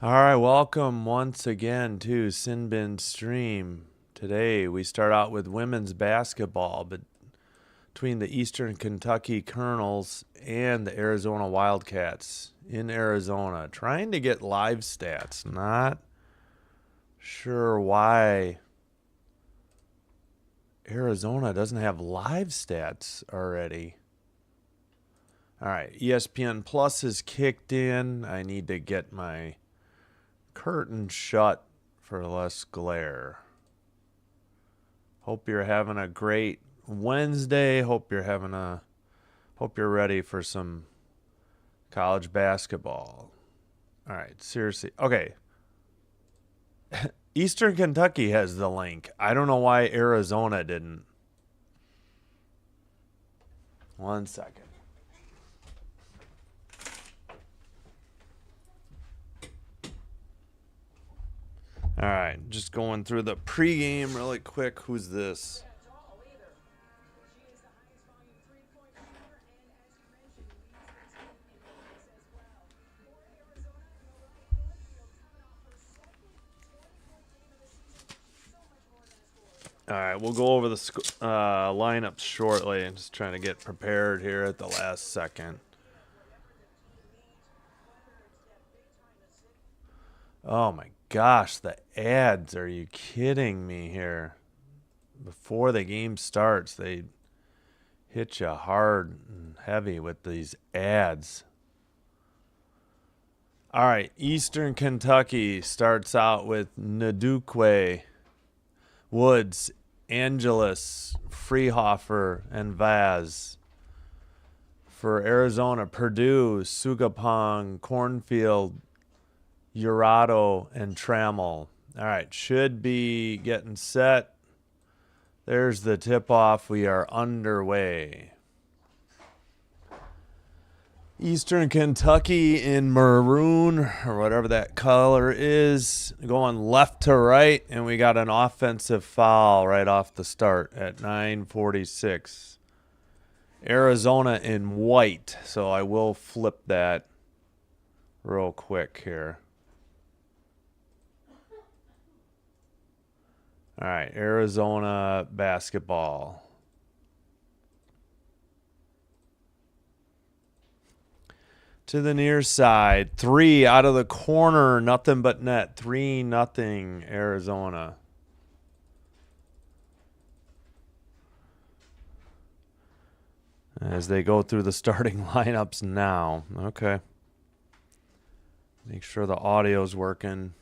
All right, welcome once again to Sinbin Stream. Today we start out with women's basketball between the Eastern Kentucky Colonels and the Arizona Wildcats in Arizona. Trying to get live stats. Not sure why Arizona doesn't have live stats already. All right, ESPN Plus is kicked in. I need to get my curtain shut for less glare. Hope you're having a great Wednesday. Hope you're ready for some college basketball. All right, seriously. Okay. Eastern Kentucky has the link. I don't know why Arizona didn't. 1 second. All right, just going through the pregame really quick. Who's this? All right, we'll go over the lineups shortly. I'm just trying to get prepared here at the last second. Oh my gosh, the ads. Are you kidding me here? Before the game starts, they hit you hard and heavy with these ads. All right, Eastern Kentucky starts out with Ndukwe, Woods, Angelus, Freehofer, and Vaz. For Arizona, Purdue, Sugapong, Cornfield, Urado, and Trammell. All right, should be getting set. There's the tip-off. We are underway. Eastern Kentucky in maroon, or whatever that color is, going left to right, and we got an offensive foul right off the start at 9:46. Arizona in white, so I will flip that real quick here. All right, Arizona basketball. To the near side, 3 out of the corner, nothing but net. 3-0 Arizona. As they go through the starting lineups now. Okay. Make sure the audio's working.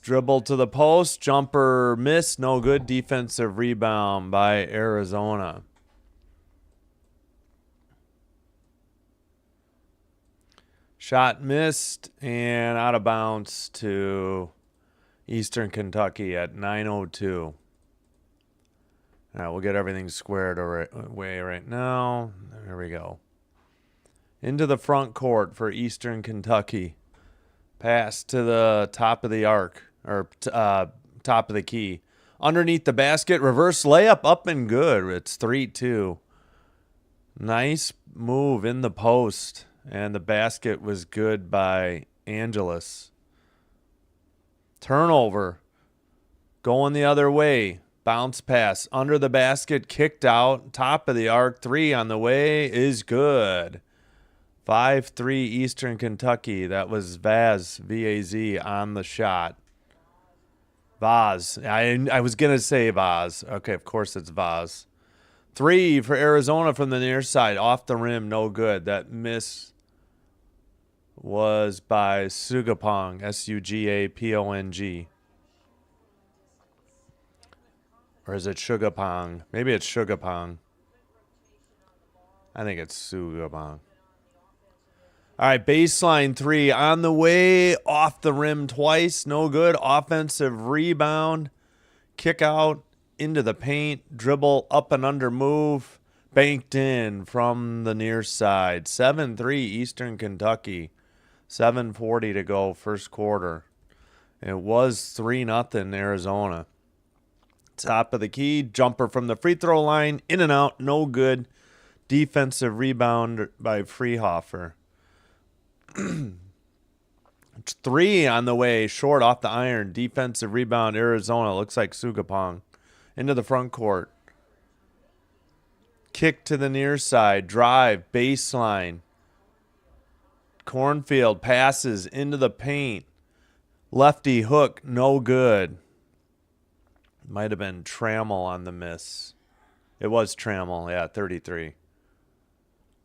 Dribble to the post, jumper miss, no good. Defensive rebound by Arizona. Shot missed and out of bounds to Eastern Kentucky at 9:02. All right, we'll get everything squared away right now. There we go. Into the front court for Eastern Kentucky. Pass to the top of the arc, or top of the key. Underneath the basket, reverse layup, up and good. It's 3-2. Nice move in the post. And the basket was good by Angelus. Turnover. Going the other way. Bounce pass. Under the basket. Kicked out. Top of the arc. 3 on the way is good. 5-3 Eastern Kentucky. That was Vaz, V-A-Z, on the shot. Vaz. I was going to say Vaz. Okay, of course it's Vaz. 3 for Arizona from the near side. Off the rim. No good. That miss was by Sugapong, S-U-G-A-P-O-N-G. Or is it Sugapong? Maybe it's Sugapong. I think it's Sugapong. All right, baseline 3 on the way, off the rim twice, no good. Offensive rebound, kick out into the paint, dribble up and under move, banked in from the near side. 7-3 Eastern Kentucky. 7:40 to go, first quarter. It was 3-0 Arizona. Top of the key, jumper from the free throw line, in and out, no good. Defensive rebound by Freehofer. It's 3 on the way, short off the iron. Defensive rebound, Arizona. Looks like Sugapong. Into the front court. Kick to the near side. Drive. Baseline. Cornfield passes into the paint. Lefty hook. No good. Might have been Trammell on the miss. It was Trammell. Yeah, 33.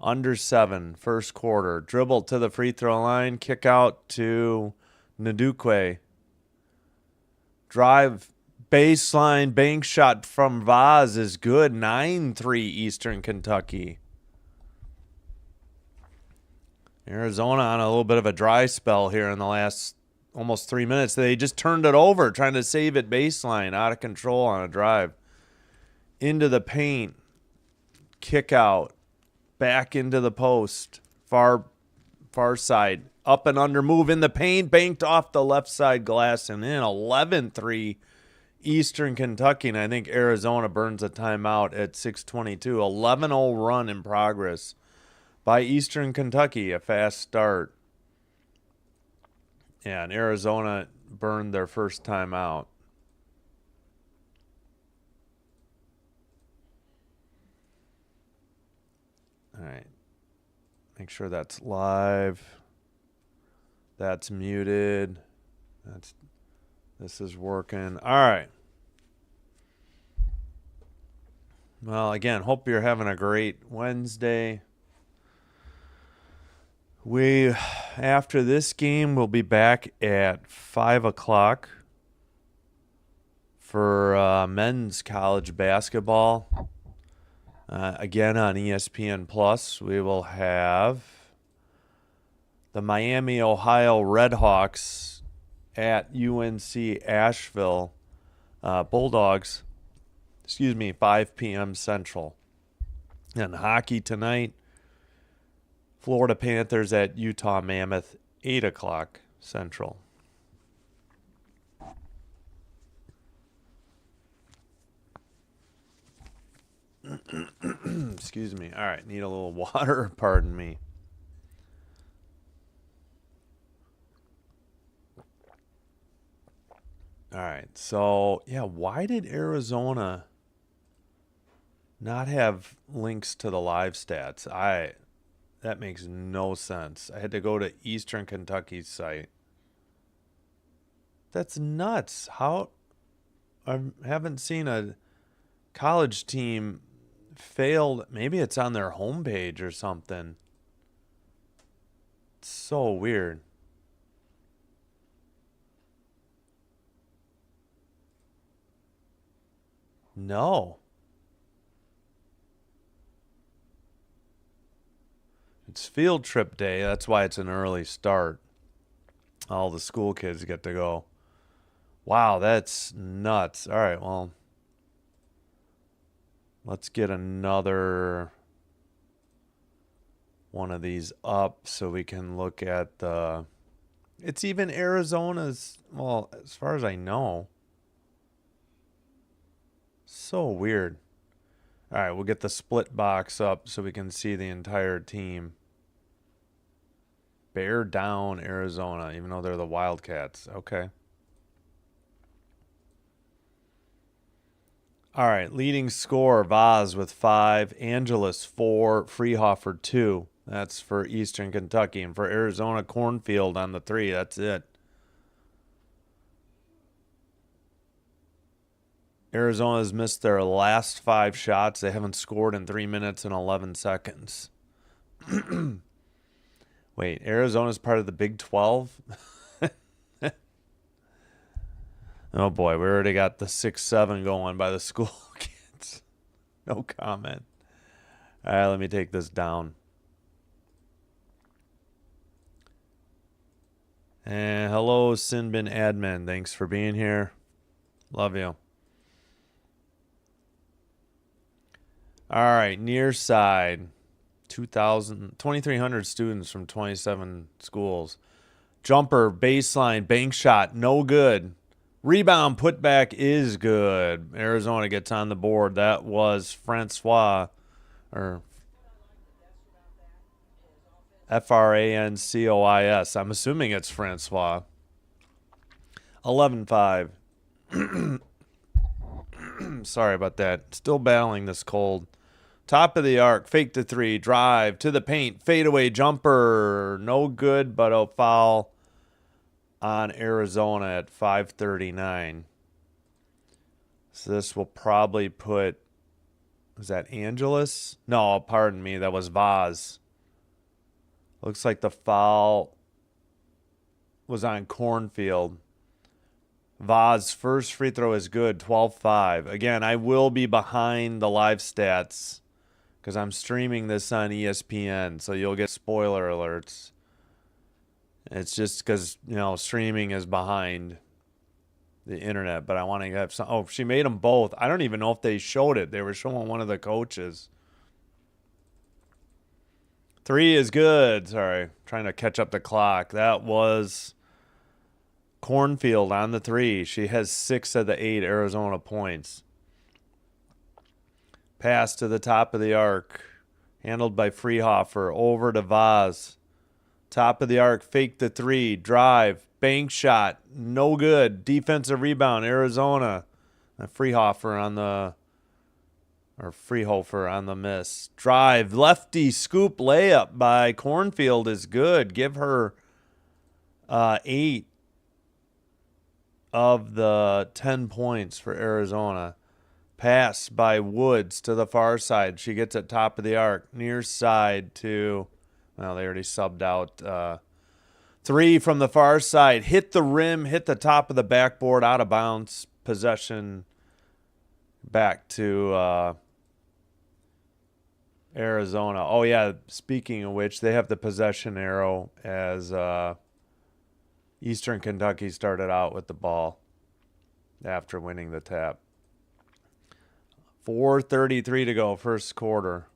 Under 7, first quarter. Dribble to the free throw line. Kick out to Ndukwe. Drive. Baseline bank shot from Vaz is good. 9-3 Eastern Kentucky. Arizona on a little bit of a dry spell here in the last almost 3 minutes. They just turned it over, trying to save it baseline. Out of control on a drive. Into the paint. Kick out. Back into the post. Far side. Up and under move in the paint. Banked off the left side glass and in. 11-3 Eastern Kentucky. And I think Arizona burns a timeout at 6:22. 11-0 run in progress by Eastern Kentucky. A fast start. Yeah, and Arizona burned their first timeout. All right. Make sure that's live. That's muted. This is working. All right. Well, again, hope you're having a great Wednesday. After this game, we'll be back at 5 o'clock for men's college basketball. Again, on ESPN Plus, we will have the Miami, Ohio Redhawks at UNC Asheville Bulldogs. 5 p.m. Central. And hockey tonight, Florida Panthers at Utah Mammoth, 8 o'clock Central. Excuse me. All right, need a little water. Pardon me. All right, so, yeah, why did Arizona not have links to the live stats? That makes no sense. I had to go to Eastern Kentucky's site. That's nuts. How? I haven't seen a college team failed. Maybe it's on their homepage or something. It's so weird. No. It's field trip day. That's why it's an early start. All the school kids get to go. Wow, that's nuts. All right, well, let's get another one of these up so we can look at the... It's even Arizona's, well, as far as I know. So weird. All right, we'll get the split box up so we can see the entire team. Bear down Arizona, even though they're the Wildcats. Okay. All right, leading scorer, Vaz with 5, Angeles 4, Freehofer 2. That's for Eastern Kentucky. And for Arizona, Cornfield on the 3. That's it. Arizona's missed their last 5 shots. They haven't scored in 3 minutes and 11 seconds. Wait, Arizona's part of the Big 12? Oh boy, we already got the 6-7 going by the school kids. No comment. All right, let me take this down. And hello, Sinbin Admin. Thanks for being here. Love you. All right, near side. 2,300 students from 27 schools. Jumper, baseline, bank shot, no good. Rebound, putback is good. Arizona gets on the board. That was Francois. Francois. I'm assuming it's Francois. 11-5. Sorry about that. Still battling this cold. Top of the arc, fake to three, drive to the paint, fadeaway jumper. No good, but a foul on Arizona at 5:39. So this will probably put, was that Angeles? No, pardon me, that was Vaz. Looks like the foul was on Cornfield. Vaz's first free throw is good, 12-5. Again, I will be behind the live stats because I'm streaming this on ESPN, so you'll get spoiler alerts. It's just because, streaming is behind the internet, but I want to have some. Oh, she made them both. I don't even know if they showed it. They were showing one of the coaches. 3 is good. Sorry, trying to catch up the clock. That was Cornfield on the 3. She has 6 of the 8 Arizona points. Pass to the top of the arc. Handled by Freehofer. Over to Vaz. Top of the arc. Fake the 3. Drive. Bank shot. No good. Defensive rebound. Arizona. Freehofer on the miss. Drive. Lefty scoop layup by Cornfield is good. Give her 8 of the 10 points for Arizona. Pass by Woods to the far side. She gets it top of the arc. Near side to, well, they already subbed out. 3 from the far side. Hit the rim, hit the top of the backboard, out of bounds. Possession back to Arizona. Oh, yeah, speaking of which, they have the possession arrow as Eastern Kentucky started out with the ball after winning the tap. 4:33 to go, first quarter.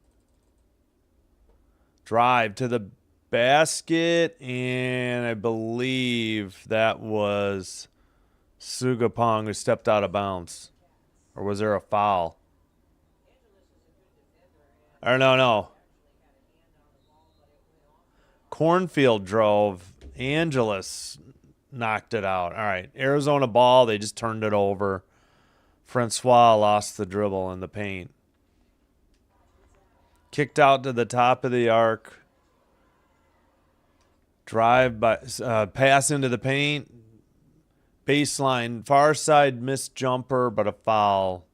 Drive to the basket, and I believe that was Sugapong who stepped out of bounds. Or was there a foul? Or no. Cornfield drove. Angeles knocked it out. All right, Arizona ball. They just turned it over. Francois lost the dribble in the paint. Kicked out to the top of the arc. Drive by, pass into the paint. Baseline, far side missed jumper, but a foul.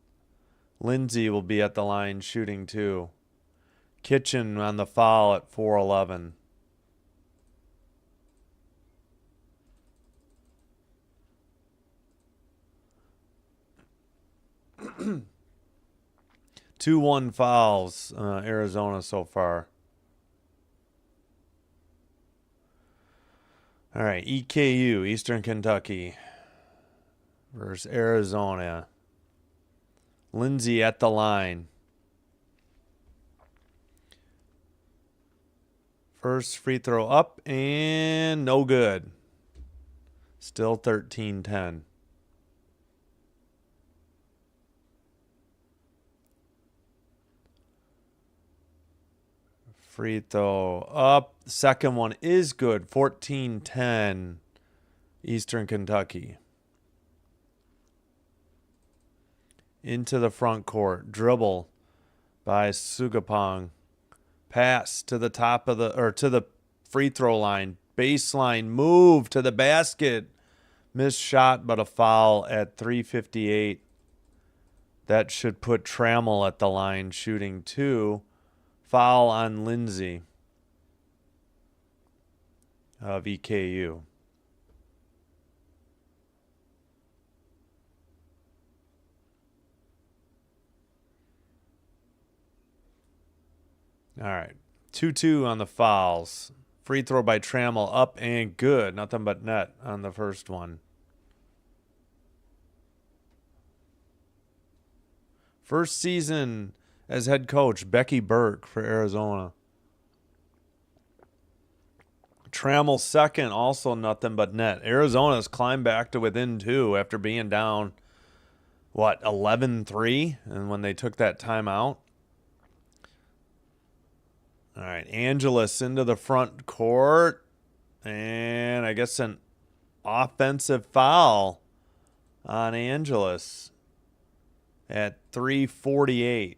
Lindsay will be at the line shooting 2. Kitchen on the foul at 4:11. Two 1 fouls, Arizona so far. All right, EKU, Eastern Kentucky versus Arizona. Lindsay at the line. First free throw up and no good. Still 13-10. Free throw up. Second one is good. 14-10. Eastern Kentucky. Into the front court. Dribble by Sugapong. Pass to the top of to the free throw line. Baseline move to the basket. Missed shot, but a foul at 3:58. That should put Trammell at the line shooting 2. Foul on Lindsay of EKU. All right. 2-2 on the fouls. Free throw by Trammell up and good. Nothing but net on the first one. First season as head coach, Becky Burke for Arizona. Trammell second, also nothing but net. Arizona's climbed back to within 2 after being down, 11-3? And when they took that timeout. All right, Angelus into the front court. And I guess an offensive foul on Angelus at 3:48.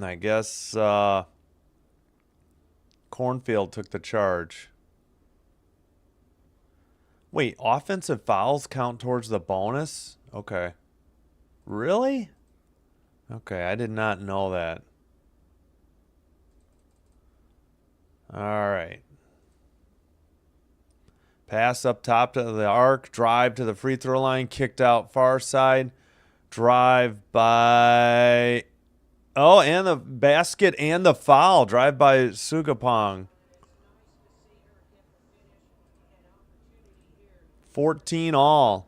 I guess Cornfield took the charge. Wait, offensive fouls count towards the bonus? Okay. Really? Okay, I did not know that. All right. Pass up top to the arc, drive to the free throw line, kicked out far side, drive by... Oh, and the basket and the foul. Drive by Sugapong. 14 all.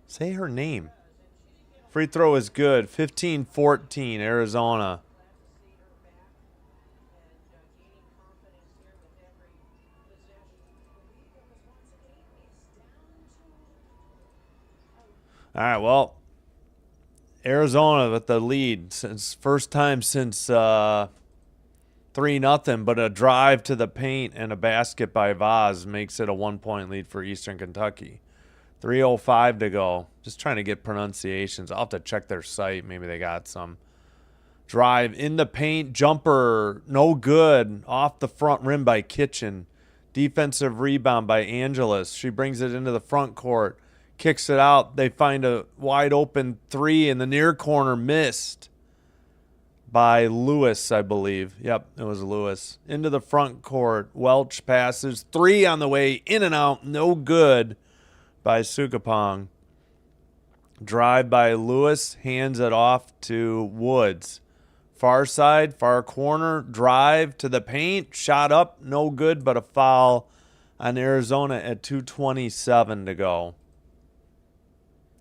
Say her name. Free throw is good. 15-14, Arizona. All right, well, Arizona with the lead since first time since 3-0, but a drive to the paint and a basket by Vaz makes it a 1-point lead for Eastern Kentucky. 3:05 to go. Just trying to get pronunciations. I'll have to check their site. Maybe they got some. Drive in the paint, jumper, no good. Off the front rim by Kitchen. Defensive rebound by Angelus. She brings it into the front court. Kicks it out. They find a wide open three in the near corner. Missed by Lewis, I believe. Yep, it was Lewis. Into the front court. Welch passes. Three on the way. In and out. No good by Sugapong. Drive by Lewis. Hands it off to Woods. Far side, far corner. Drive to the paint. Shot up. No good, but a foul on Arizona at 2:27 to go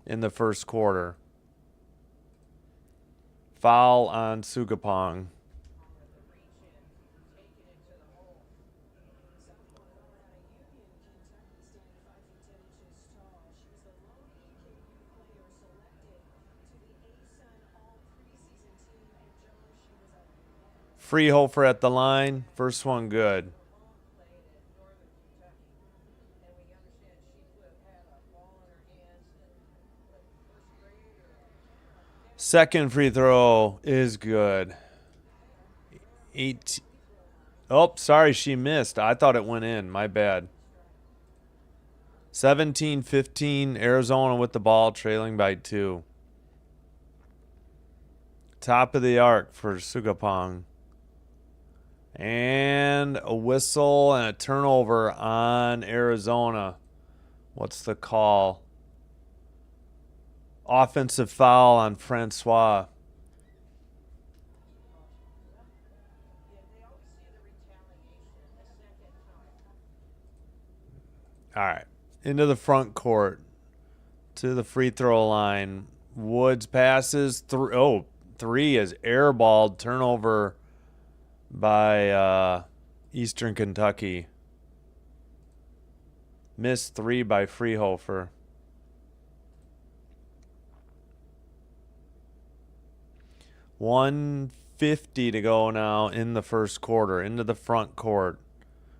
in the first quarter. Foul on Sugapong. Freehofer at the line. First one good. Second free throw is good. 8. Oh, sorry, she missed. I thought it went in. My bad. 17-15, Arizona with the ball, trailing by 2. Top of the arc for Sugapong. And a whistle and a turnover on Arizona. What's the call? Offensive foul on Francois. All right. Into the front court. To the free throw line. Woods passes. Three is airballed. Turnover by Eastern Kentucky. Missed 3 by Freehofer. $150 to go now in the first quarter. Into the front court.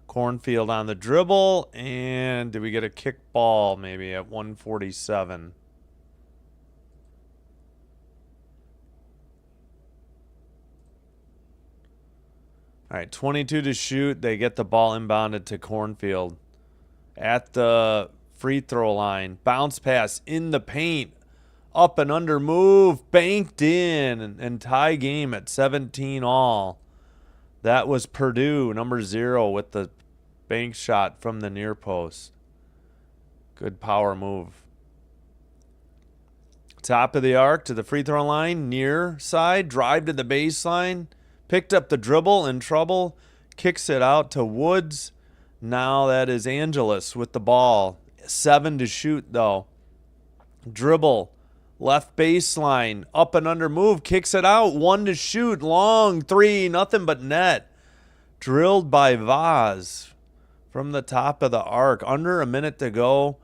Cornfield on the dribble. And did we get a kick ball maybe at 147? All right, 22 to shoot. They get the ball inbounded to Cornfield. At the free throw line. Bounce pass in the paint. Up and under move. Banked in. And tie game at 17 all. That was Purdue, number 0, with the bank shot from the near post. Good power move. Top of the arc to the free throw line. Near side. Drive to the baseline. Picked up the dribble, in trouble. Kicks it out to Woods. Now that is Angelus with the ball. 7 to shoot, though. Dribble. Left baseline, up and under move, kicks it out, 1 to shoot, long 3, nothing but net. Drilled by Vaz from the top of the arc. Under a minute to go.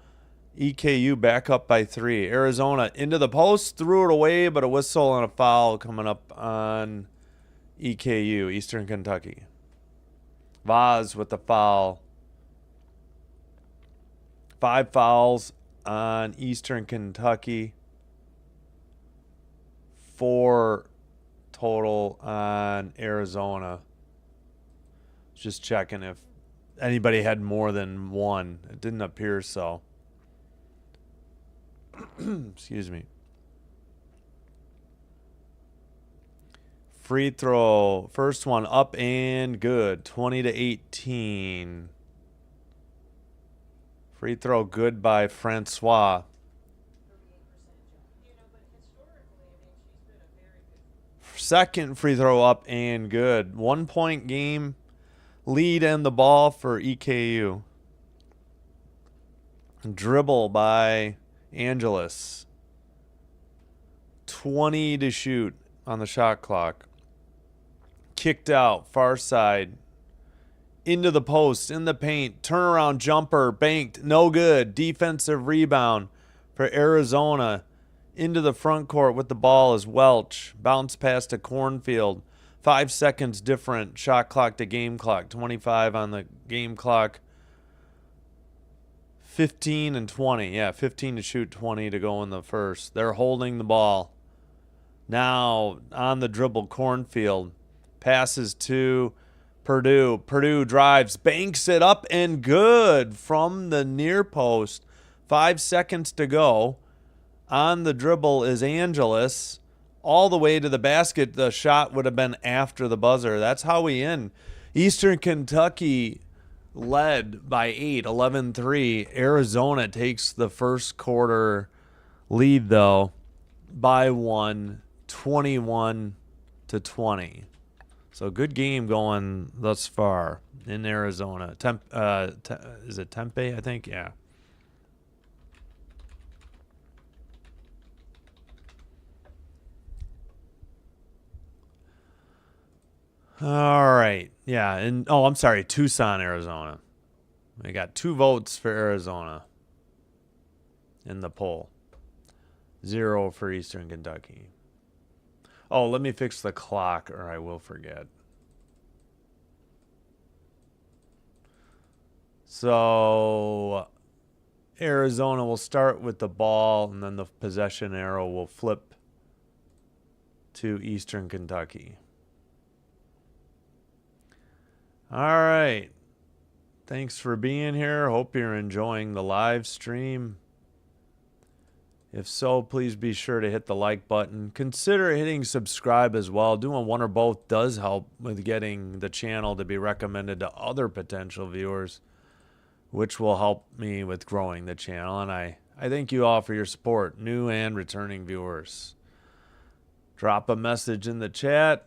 EKU back up by 3. Arizona into the post, threw it away, but a whistle and a foul coming up on EKU, Eastern Kentucky. Vaz with the foul. 5 fouls on Eastern Kentucky. 4 total on Arizona. Just checking if anybody had more than 1. It didn't appear so. Excuse me. Free throw. First one up and good. 20 to 18. Free throw good by Francois. Second free throw up and good. 1 point game. Lead and the ball for EKU. Dribble by Angeles. 20 to shoot on the shot clock. Kicked out, far side. Into the post, in the paint. Turnaround jumper, banked, no good. Defensive rebound for Arizona. Into the front court with the ball is Welch. Bounce pass to Cornfield. 5 seconds different. Shot clock to game clock. 25 on the game clock. 15 and 20. Yeah, 15 to shoot, 20 to go in the first. They're holding the ball. Now on the dribble, Cornfield. Passes to Purdue. Purdue drives, banks it up and good from the near post. 5 seconds to go. On the dribble is Angeles. All the way to the basket. The shot would have been after the buzzer. That's how we end. Eastern Kentucky led by 8, 11-3. Arizona takes the first quarter lead, though, by 1, 21 to 20. So good game going thus far in Arizona. Is it Tempe, I think? Yeah. All right. Yeah. And I'm sorry, Tucson, Arizona. We got 2 votes for Arizona in the poll. 0 for Eastern Kentucky. Oh, let me fix the clock or I will forget. So Arizona will start with the ball and then the possession arrow will flip to Eastern Kentucky. All right. Thanks for being here. Hope you're enjoying the live stream. If so, please be sure to hit the like button. Consider hitting subscribe as well. Doing one or both does help with getting the channel to be recommended to other potential viewers, which will help me with growing the channel. And I thank you all for your support, new and returning viewers. Drop a message in the chat.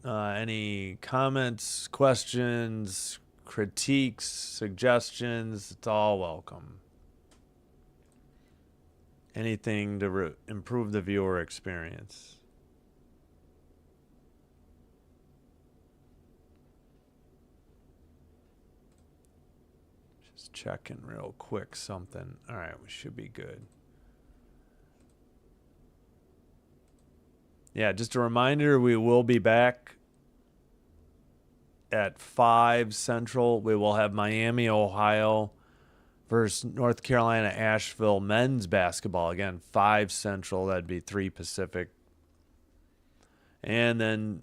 Any comments, questions, critiques, suggestions, it's all welcome. Anything to improve the viewer experience. Just checking real quick something. All right, we should be good. Yeah, just a reminder, we will be back at 5 Central. We will have Miami, Ohio versus North Carolina, Asheville men's basketball. Again, 5 Central. That'd be 3 Pacific. And then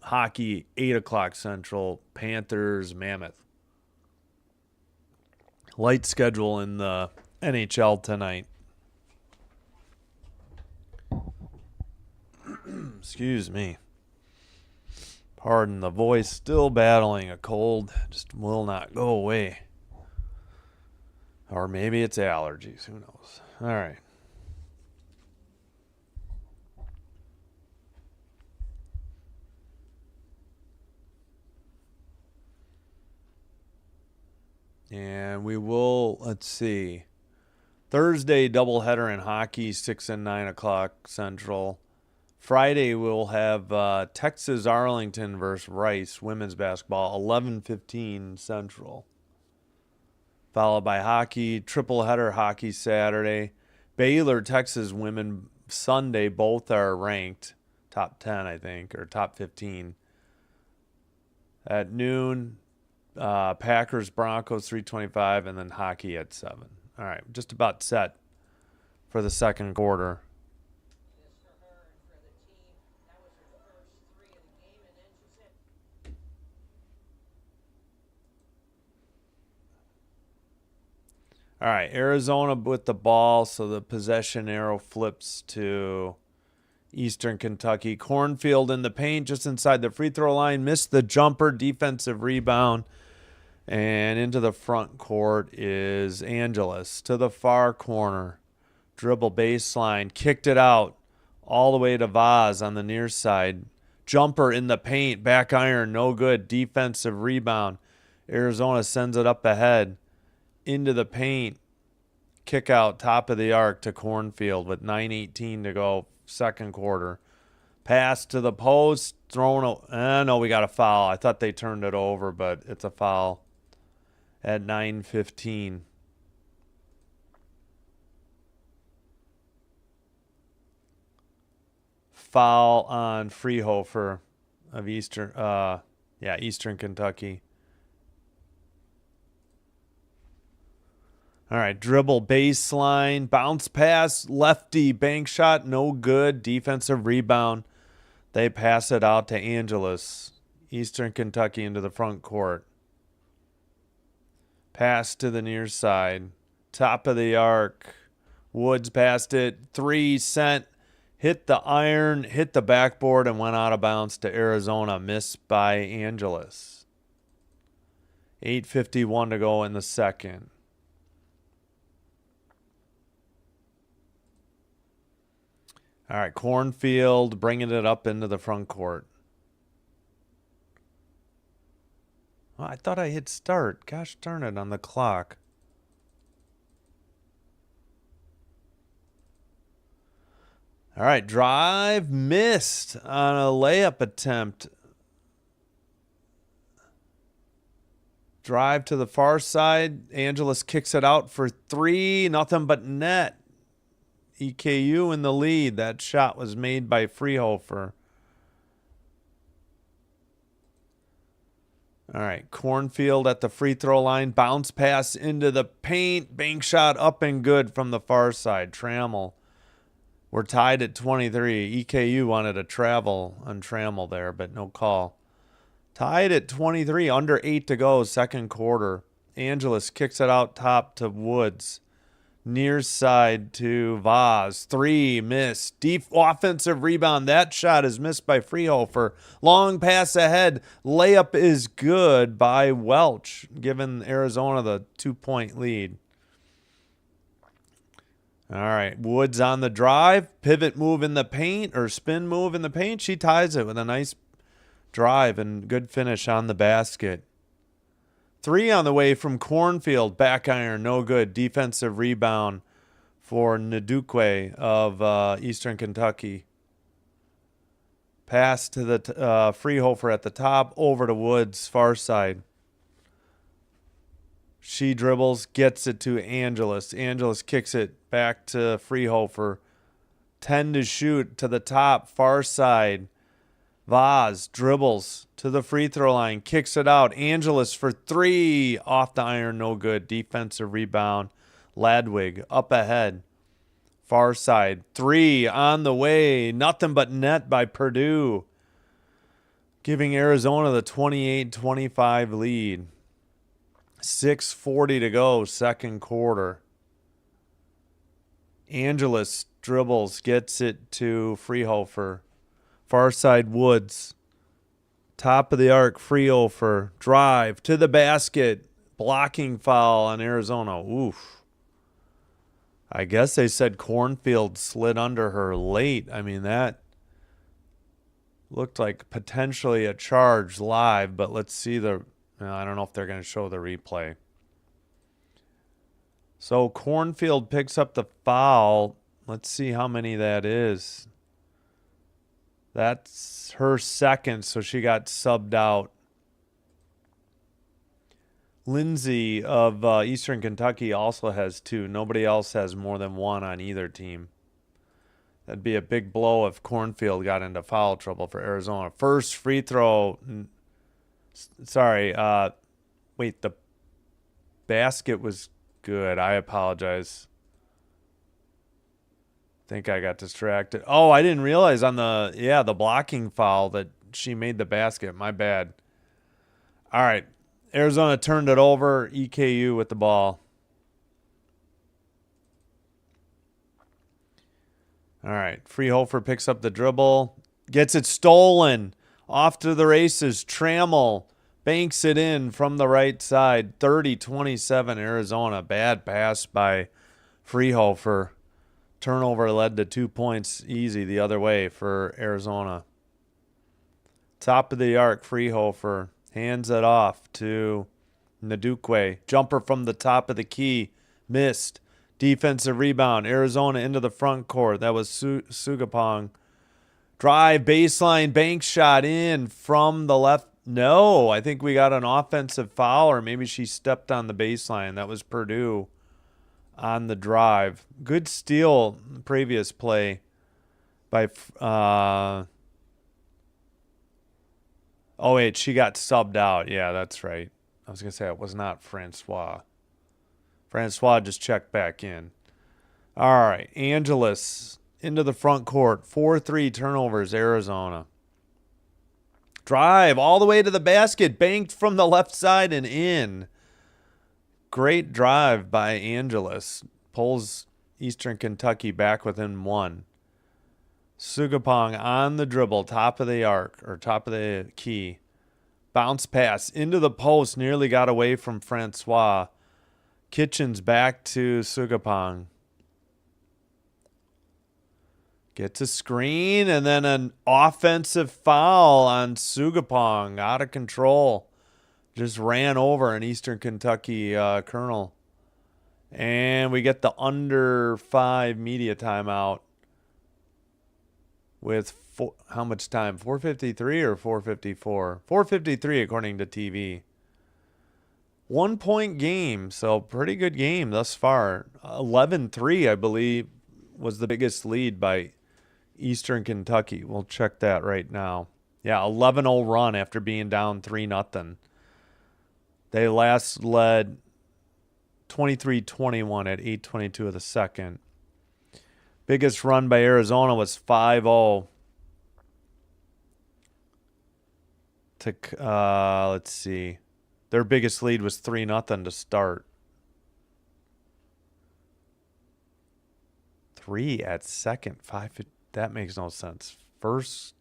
hockey, 8 o'clock Central, Panthers, Mammoth. Light schedule in the NHL tonight. Excuse me. Pardon the voice. Still battling a cold. Just will not go away. Or maybe it's allergies. Who knows? All right. And we will, let's see. Thursday, doubleheader in hockey, 6 and 9 o'clock Central. Friday, we'll have Texas Arlington versus Rice, women's basketball, 11:15 Central. Followed by hockey, triple header hockey Saturday. Baylor, Texas women Sunday, both are ranked top 10, I think, or top 15. At noon, Packers, Broncos, 3:25, and then hockey at 7. All right, just about set for the second quarter. All right, Arizona with the ball, so the possession arrow flips to Eastern Kentucky. Cornfield in the paint, just inside the free throw line, missed the jumper, defensive rebound, and into the front court is Angeles to the far corner. Dribble baseline, kicked it out all the way to Vaz on the near side. Jumper in the paint, back iron, no good, defensive rebound. Arizona sends it up ahead. Into the paint, kick out top of the arc to Cornfield with 9:18 to go, second quarter. Pass to the post, thrown. No, we got a foul. I thought they turned it over, but it's a foul at 9:15. Foul on Freehofer of Eastern Kentucky. All right, dribble baseline, bounce pass, lefty, bank shot, no good. Defensive rebound. They pass it out to Angeles. Eastern Kentucky into the front court. Pass to the near side. Top of the arc. Woods passed it. 3 sent. Hit the iron, hit the backboard, and went out of bounds to Arizona. Missed by Angeles. 8:51 to go in the second. All right, Cornfield bringing it up into the front court. Oh, I thought I hit start. Gosh darn it, on the clock. All right, drive missed on a layup attempt. Drive to the far side. Angeles kicks it out for 3. Nothing but net. EKU in the lead. That shot was made by Freehofer. All right, Cornfield at the free throw line. Bounce pass into the paint. Bank shot up and good from the far side. Trammell. We're tied at 23. EKU wanted a travel on Trammell there, but no call. Tied at 23. Under 8 to go, second quarter. Angeles kicks it out top to Woods. Near side to Vaz. 3, missed. Deep offensive rebound. That shot is missed by Freehofer. Long pass ahead. Layup is good by Welch, giving Arizona the 2-point lead. All right, Woods on the drive. Pivot move in the paint, or spin move in the paint. She ties it with a nice drive and good finish on the basket. 3 on the way from Cornfield. Back iron, no good. Defensive rebound for Ndukwe of Eastern Kentucky. Pass to the Freehofer at the top, over to Woods, far side. She dribbles, gets it to Angeles. Angeles kicks it back to Freehofer. 10 to shoot to the top, far side. Vaz dribbles to the free throw line, kicks it out. Angeles for 3, off the iron, no good. Defensive rebound. Ladwig up ahead. Far side, 3 on the way. Nothing but net by Purdue, giving Arizona the 28-25 lead. 6:40 to go, second quarter. Angeles dribbles, gets it to Freehofer. Far side, Woods. Top of the arc, Freehofer. Drive to the basket. Blocking foul on Arizona. Oof. I guess they said Cornfield slid under her late. I mean, that looked like potentially a charge live, but let's see the... I don't know if they're going to show the replay. So Cornfield picks up the foul. Let's see how many that is. That's her second, so she got subbed out. Lindsay of Eastern Kentucky also has 2. Nobody else has more than 1 on either team. That'd be a big blow if Cornfield got into foul trouble for Arizona. First free throw. Sorry. Wait, the basket was good. I apologize. Think I got distracted. Oh, I didn't realize on the blocking foul that she made the basket. My bad. All right. Arizona turned it over. EKU with the ball. All right. Freehofer picks up the dribble. Gets it stolen. Off to the races. Trammell banks it in from the right side. 30-27 Arizona. Bad pass by Freehofer. Turnover led to 2 points easy the other way for Arizona. Top of the arc, Freehofer hands it off to Ndukwe. Jumper from the top of the key. Missed. Defensive rebound. Arizona into the front court. That was Sugapong. Drive, baseline, bank shot in from the left. No, I think we got an offensive foul, or maybe she stepped on the baseline. That was Purdue on the drive. Good steal previous play by oh wait, she got subbed out. Yeah, that's right. I was gonna say it was not Francois. Francois just checked back in. All right, Angeles into the front court. 4-3 turnovers, Arizona. Drive all the way to the basket, banked from the left side and in. Great drive by Angeles. Pulls Eastern Kentucky back within 1. Sugapong on the dribble, top of the arc, or top of the key. Bounce pass into the post, nearly got away from Francois. Kitchens back to Sugapong. Gets a screen, and then an offensive foul on Sugapong. Out of control. Just ran over an Eastern Kentucky Colonel. And we get the under 5 media timeout with how much time? 4:53 or 4:54? 4:53 according to TV. 1 point game, so pretty good game thus far. 11-3, I believe, was the biggest lead by Eastern Kentucky. We'll check that right now. Yeah, 11-0 run after being down 3-0. They last led 23-21 at 8:22 of the second. Biggest run by Arizona was 5-0 to let's see. Their biggest lead was 3-0 to start. 3 at second, 5. That makes no sense. First,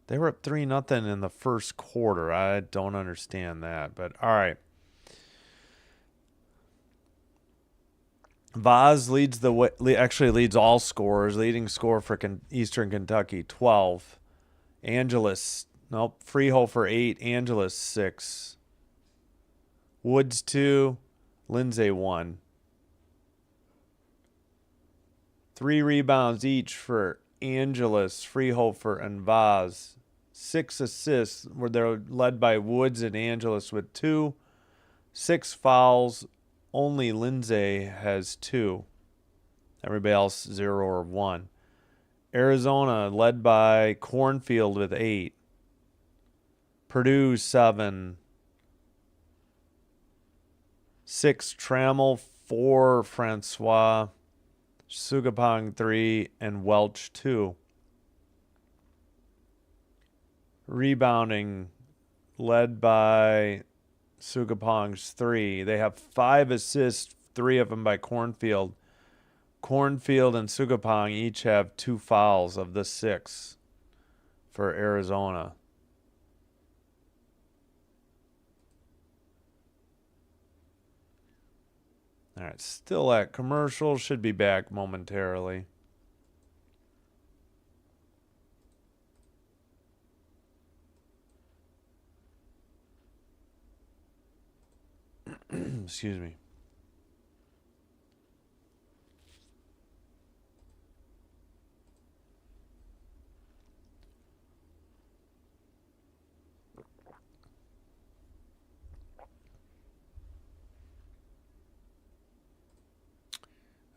they were up 3-0 in the first quarter. I don't understand that, but all right. Vaz leads the way, actually leads all scorers. Leading scorer for Eastern Kentucky, 12. Angeles, nope. Freehofer 8. Angeles 6. Woods 2. Lindsay 1. 3 rebounds each for Angeles, Freehofer, and Vaz. 6 assists where they're led by Woods and Angeles with 2. 6 fouls. Only Lindsay has 2. Everybody else 0 or 1. Arizona led by Cornfield with 8. Purdue 7. 6 Trammell, 4 Francois, Sugapong 3, and Welch 2. Rebounding led by Sugapong's 3. They have 5 assists, 3 of them by Cornfield. Cornfield and Sugapong each have 2 fouls of the 6 for Arizona. All right, still at commercial. Should be back momentarily. Excuse me.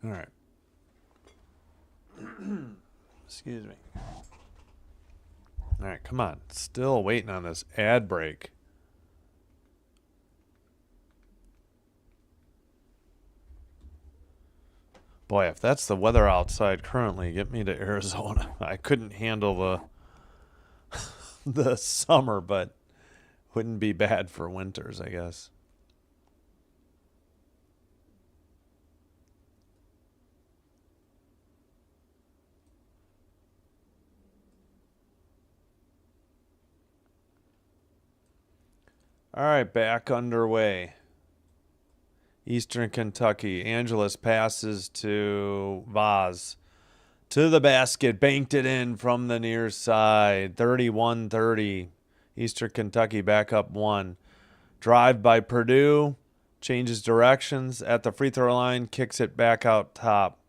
All right. Excuse me. All right, come on. Still waiting on this ad break. Boy, if that's the weather outside currently, get me to Arizona. I couldn't handle the summer, but wouldn't be bad for winters, I guess. All right, back underway. Eastern Kentucky. Angeles passes to Vaz. To the basket. Banked it in from the near side. 31-30. Eastern Kentucky back up 1. Drive by Purdue. Changes directions at the free throw line. Kicks it back out top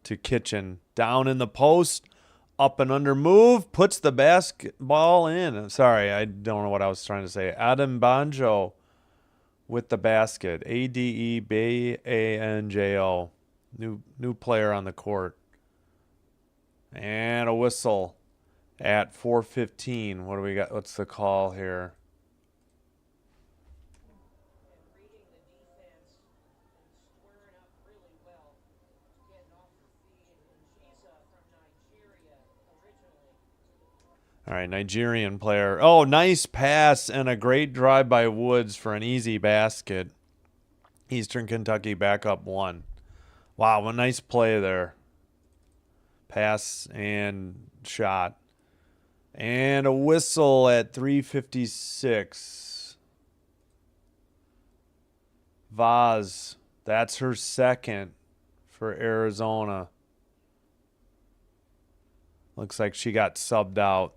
to Kitchen. Down in the post. Up and under move. Puts the basketball in. Sorry, I don't know what I was trying to say. Adam Banjo with the basket. Adebanjo. New player on the court. And a whistle at 4:15. What do we got? What's the call here? All right, Nigerian player. Oh, nice pass and a great drive by Woods for an easy basket. Eastern Kentucky back up 1. Wow, a nice play there. Pass and shot. And a whistle at 3:56. Vaz, that's her second for Arizona. Looks like she got subbed out.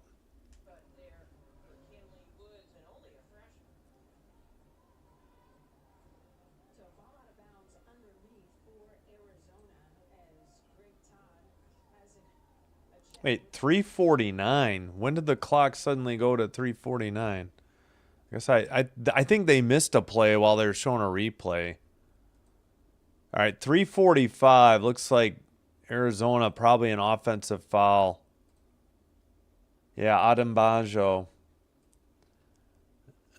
Wait, 3:49. When did the clock suddenly go to 3:49? I guess I think they missed a play while they were showing a replay. All right, 3:45. Looks like Arizona probably an offensive foul. Yeah, Adembajo.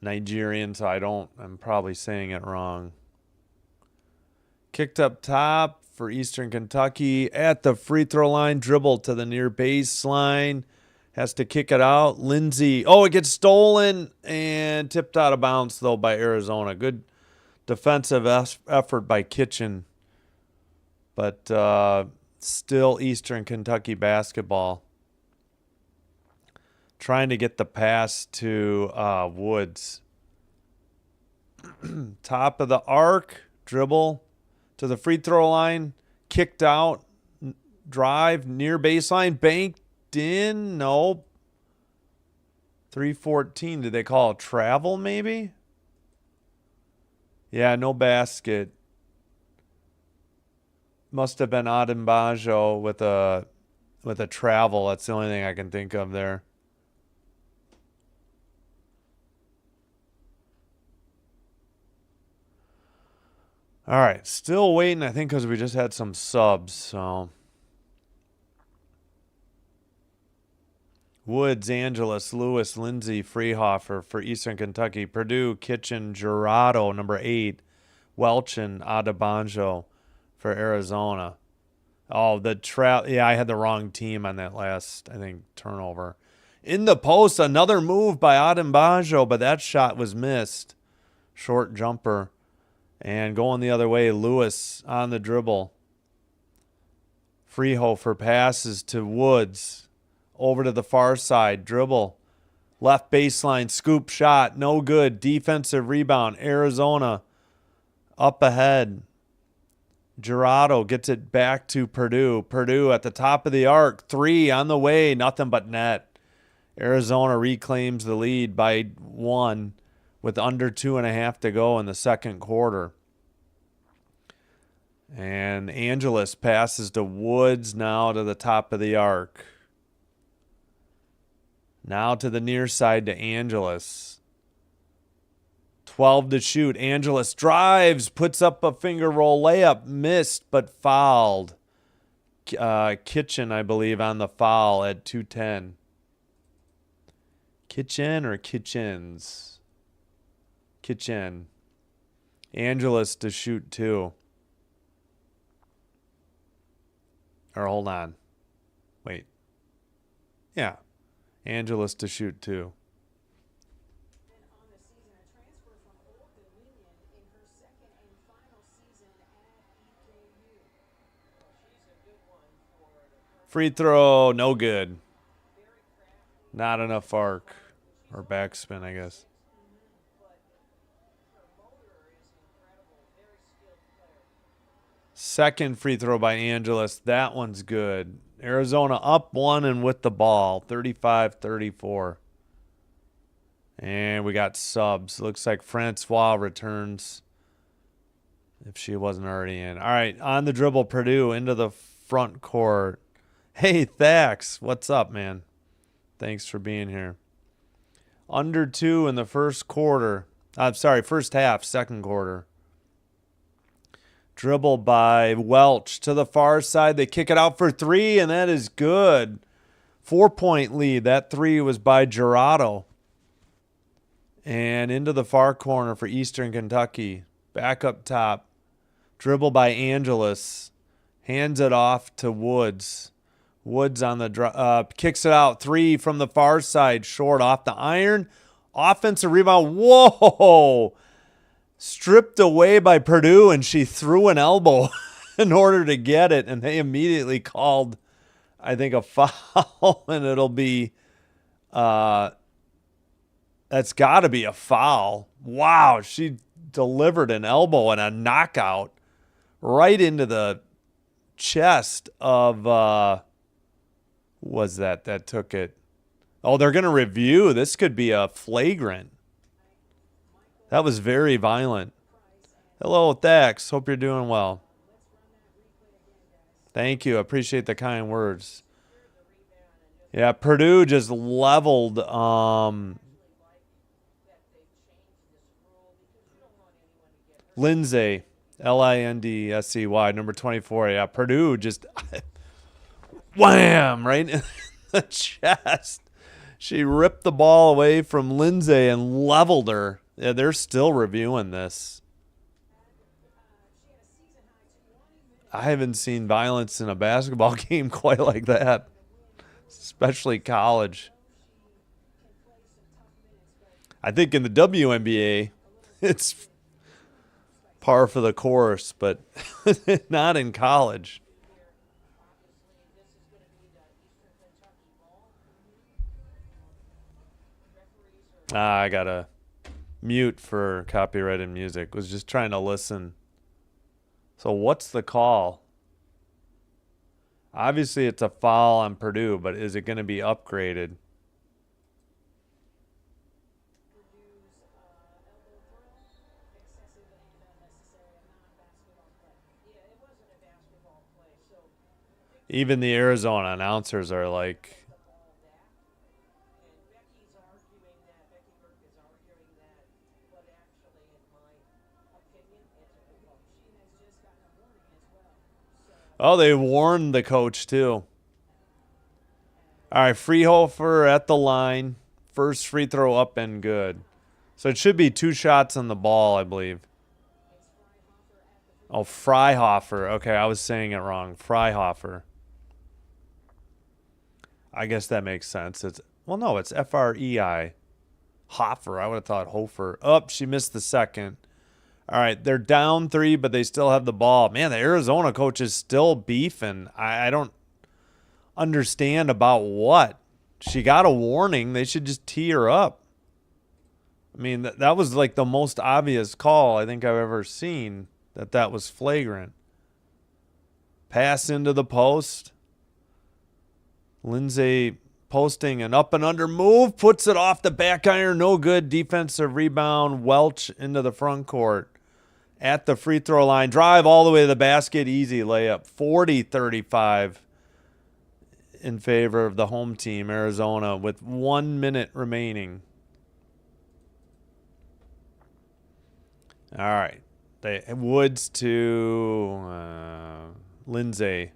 Nigerian, so I'm probably saying it wrong. Kicked up top for Eastern Kentucky at the free throw line. Dribble to the near baseline. Has to kick it out. Lindsay. Oh, it gets stolen and tipped out of bounds, though, by Arizona. Good defensive effort by Kitchen. But still Eastern Kentucky basketball. Trying to get the pass to Woods. Top of the arc. Dribble to the free throw line. Kicked out. Drive near baseline. Banked in. Nope. 3:14. Did they call it travel maybe? Yeah, no basket. Must have been Adembajo with a travel. That's the only thing I can think of there. All right, still waiting, I think, because we just had some subs. So Woods, Angeles, Lewis, Lindsay, Freehofer for Eastern Kentucky. Purdue, Kitchen, Jurado, number 8. Welchin, Adebanjo for Arizona. Oh, yeah, I had the wrong team on that last, I think, turnover. In the post, another move by Adebanjo, but that shot was missed. Short jumper. And going the other way, Lewis on the dribble. Freehofer passes to Woods. Over to the far side. Dribble. Left baseline. Scoop shot. No good. Defensive rebound. Arizona up ahead. Jurado gets it back to Purdue. Purdue at the top of the arc. 3 on the way. Nothing but net. Arizona reclaims the lead by 1 with under 2.5 to go in the second quarter. And Angeles passes to Woods now to the top of the arc. Now to the near side to Angeles. 12 to shoot. Angeles drives, puts up a finger roll layup, missed but fouled. Kitchen, I believe, on the foul at 2:10. Kitchen or Kitchens? Kitchen. Angeles to shoot 2. Or hold on. Wait. Yeah. Angeles to shoot 2. Free throw, no good. Not enough arc. Or backspin, I guess. Second free throw by Angeles. That one's good. Arizona up 1 and with the ball. 35-34. And we got subs. Looks like Francois returns. If she wasn't already in. All right, on the dribble, Purdue into the front court. Hey, Thax. What's up, man? Thanks for being here. Under 2 in the first quarter. I'm sorry, first half, second quarter. Dribble by Welch to the far side. They kick it out for 3, and that is good. 4-point lead. That 3 was by Gerardo. And into the far corner for Eastern Kentucky. Back up top. Dribble by Angeles. Hands it off to Woods. Woods on the kicks it out. 3 from the far side. Short off the iron. Offensive rebound. Whoa! Stripped away by Purdue, and she threw an elbow in order to get it, and they immediately called, I think, a foul, and it'll be that's got to be a foul. Wow, she delivered an elbow and a knockout right into the chest of was that took it. Oh, they're going to review. This could be a flagrant. That was very violent. Hello, Thax. Hope you're doing well. Thank you. I appreciate the kind words. Yeah, Purdue just leveled Lindsay, Lindsey, number 24. Yeah, Purdue just wham, right in the chest. She ripped the ball away from Lindsay and leveled her. Yeah, they're still reviewing this. I haven't seen violence in a basketball game quite like that, especially college. I think in the WNBA, it's par for the course, but not in college. I got to mute for copyrighted music. Was just trying to listen. So what's the call? Obviously, it's a foul on Purdue, but is it going to be upgraded? Even the Arizona announcers are like, oh, they warned the coach too. All right, Freehofer at the line. First free throw up and good. So it should be 2 shots on the ball, I believe. Oh, Freihofer. Okay, I was saying it wrong. Freihofer. I guess that makes sense. It's F-R-E-I. Hofer. I would have thought Hofer. Oh, she missed the second. All right, they're down 3, but they still have the ball. Man, the Arizona coach is still beefing. I don't understand about what. She got a warning. They should just tee her up. I mean, that was like the most obvious call I think I've ever seen, that was flagrant. Pass into the post. Lindsay posting an up and under move, puts it off the back iron, no good. Defensive rebound, Welch into the front court. At the free throw line, drive all the way to the basket, easy layup. 40-35 in favor of the home team, Arizona, with 1 minute remaining. All right. Woods to Lindsay.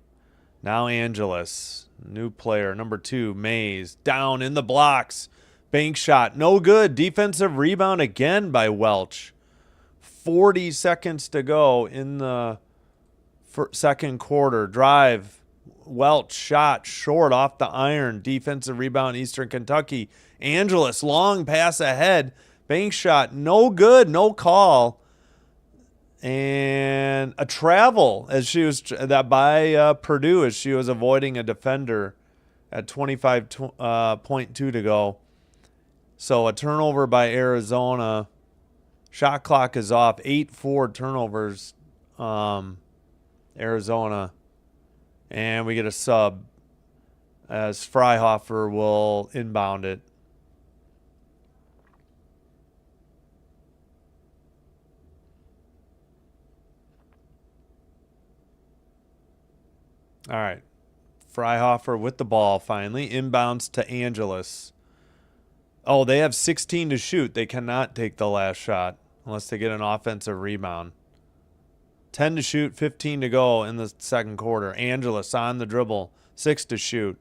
Now Angeles. New player, number 2, Mays. Down in the blocks. Bank shot, no good. Defensive rebound again by Welch. 40 seconds to go in the second quarter. Drive. Welch shot short off the iron. Defensive rebound, Eastern Kentucky. Angeles, long pass ahead. Bank shot, no good, no call. And a travel by Purdue as she was avoiding a defender at 25.2 to go. So a turnover by Arizona. Shot clock is off. 8-4 turnovers, Arizona. And we get a sub as Freihofer will inbound it. All right. Freihofer with the ball finally. Inbounds to Angeles. Oh, they have 16 to shoot. They cannot take the last shot unless they get an offensive rebound. 10 to shoot, 15 to go in the second quarter. Angeles on the dribble. 6 to shoot.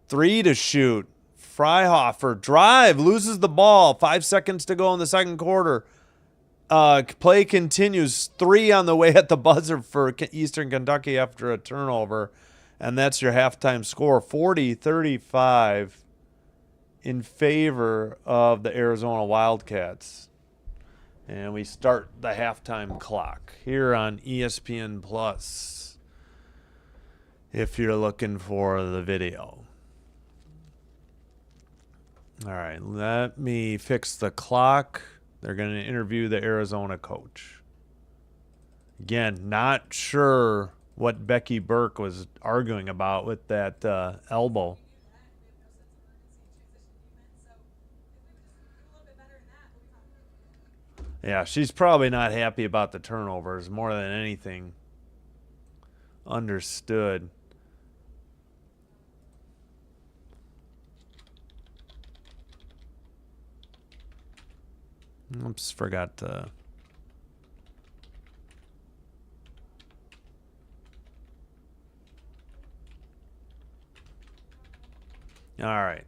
3 to shoot. Freihofer drive, loses the ball. 5 seconds to go in the second quarter. Play continues. 3 on the way at the buzzer for Eastern Kentucky after a turnover. And that's your halftime score. 40-35 in favor of the Arizona Wildcats. And we start the halftime clock here on ESPN Plus if you're looking for the video. All right, let me fix the clock. They're going to interview the Arizona coach. Again, not sure what Becky Burke was arguing about with that elbow. Yeah, she's probably not happy about the turnovers more than anything. Understood. Oops, forgot to... All right.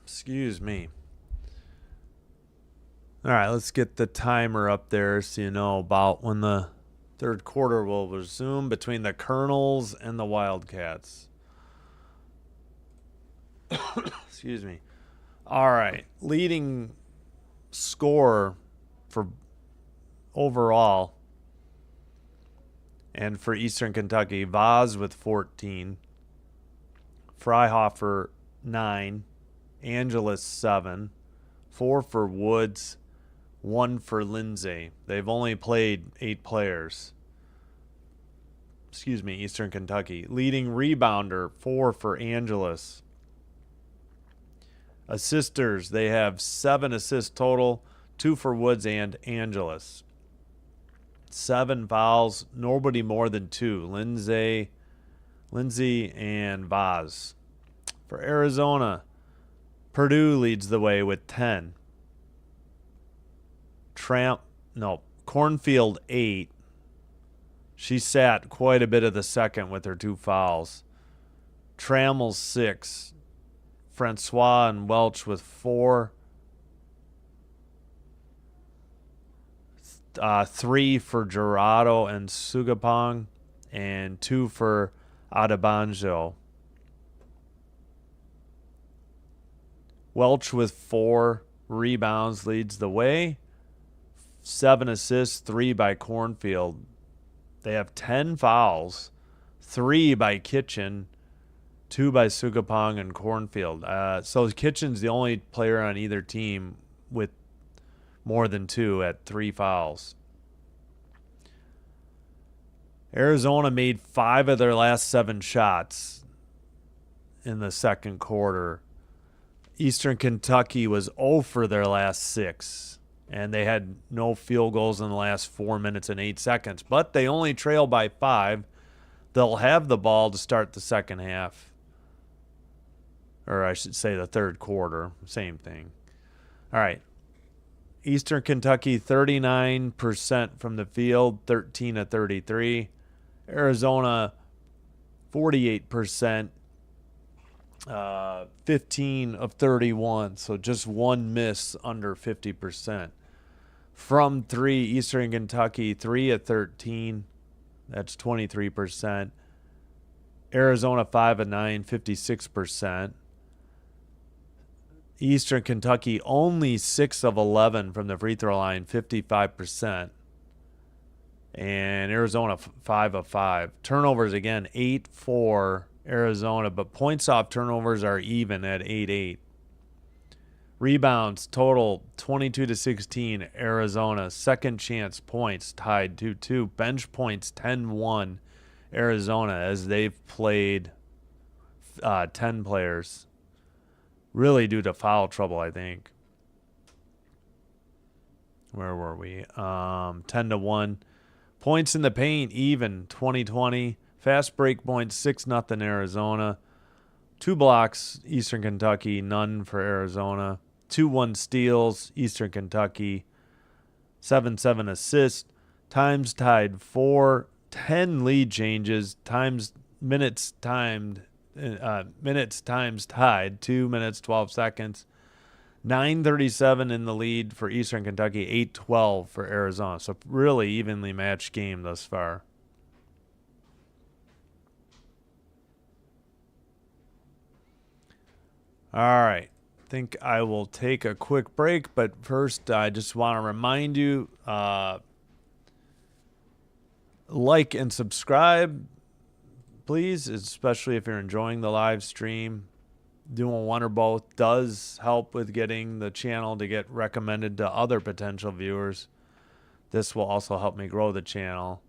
Excuse me. All right, let's get the timer up there so you know about when the third quarter will resume between the Colonels and the Wildcats. Excuse me. All right, leading scorer for overall and for Eastern Kentucky, Vaz with 14, Freihofer 9, Angeles 7, 4 for Woods, 1 for Lindsay. They've only played 8 players. Excuse me, Eastern Kentucky. Leading rebounder, 4 for Angeles. Assisters, they have 7 assists total, 2 for Woods and Angeles. 7 fouls, nobody more than 2. Lindsay and Vaz. For Arizona, Purdue leads the way with 10. Cornfield 8. She sat quite a bit of the second with her 2 fouls. Trammell 6. Francois and Welch with 4. 3 for Gerardo and Sugapong, and 2 for Adebanjo. Welch with 4 rebounds leads the way. 7 assists, 3 by Cornfield. They have 10 fouls, 3 by Kitchen, 2 by Sugapong and Cornfield. So Kitchen's the only player on either team with more than 2 at 3 fouls. Arizona made 5 of their last 7 shots. in the second quarter. Eastern Kentucky was 0 for their last 6, and they had no field goals in the last 4 minutes and 8 seconds. But they only trail by 5. They'll have the ball to start the second half, or I should say the third quarter. Same thing. All right. Eastern Kentucky, 39% from the field, 13 of 33. Arizona, 48%, 15 of 31. So just one miss under 50%. From 3, Eastern Kentucky, 3 of 13. That's 23%. Arizona, 5 of 9, 56%. Eastern Kentucky, only 6 of 11 from the free throw line, 55%. And Arizona, 5 of 5. Turnovers, again, 8 for Arizona, but points off turnovers are even at 8-8. Rebounds, total 22-16, Arizona. Second chance points, tied 2-2. Bench points, 10-1, Arizona, as they've played 10 players. Really due to foul trouble, I think. Where were we? 10-1. Points in the paint, even, 20-20. Fast break points, 6-0 Arizona. 2 blocks, Eastern Kentucky, none for Arizona. 2-1 steals, Eastern Kentucky. 7-7 assists. Times tied 4. 10 lead changes. Minutes times tied, 2 minutes, 12 seconds. 9:37 in the lead for Eastern Kentucky, 8-12 for Arizona. So really evenly matched game thus far. All right. I think I will take a quick break, but first I just want to remind you, like and subscribe, please, especially if you're enjoying the live stream. Doing one or both does help with getting the channel to get recommended to other potential viewers. This will also help me grow the channel.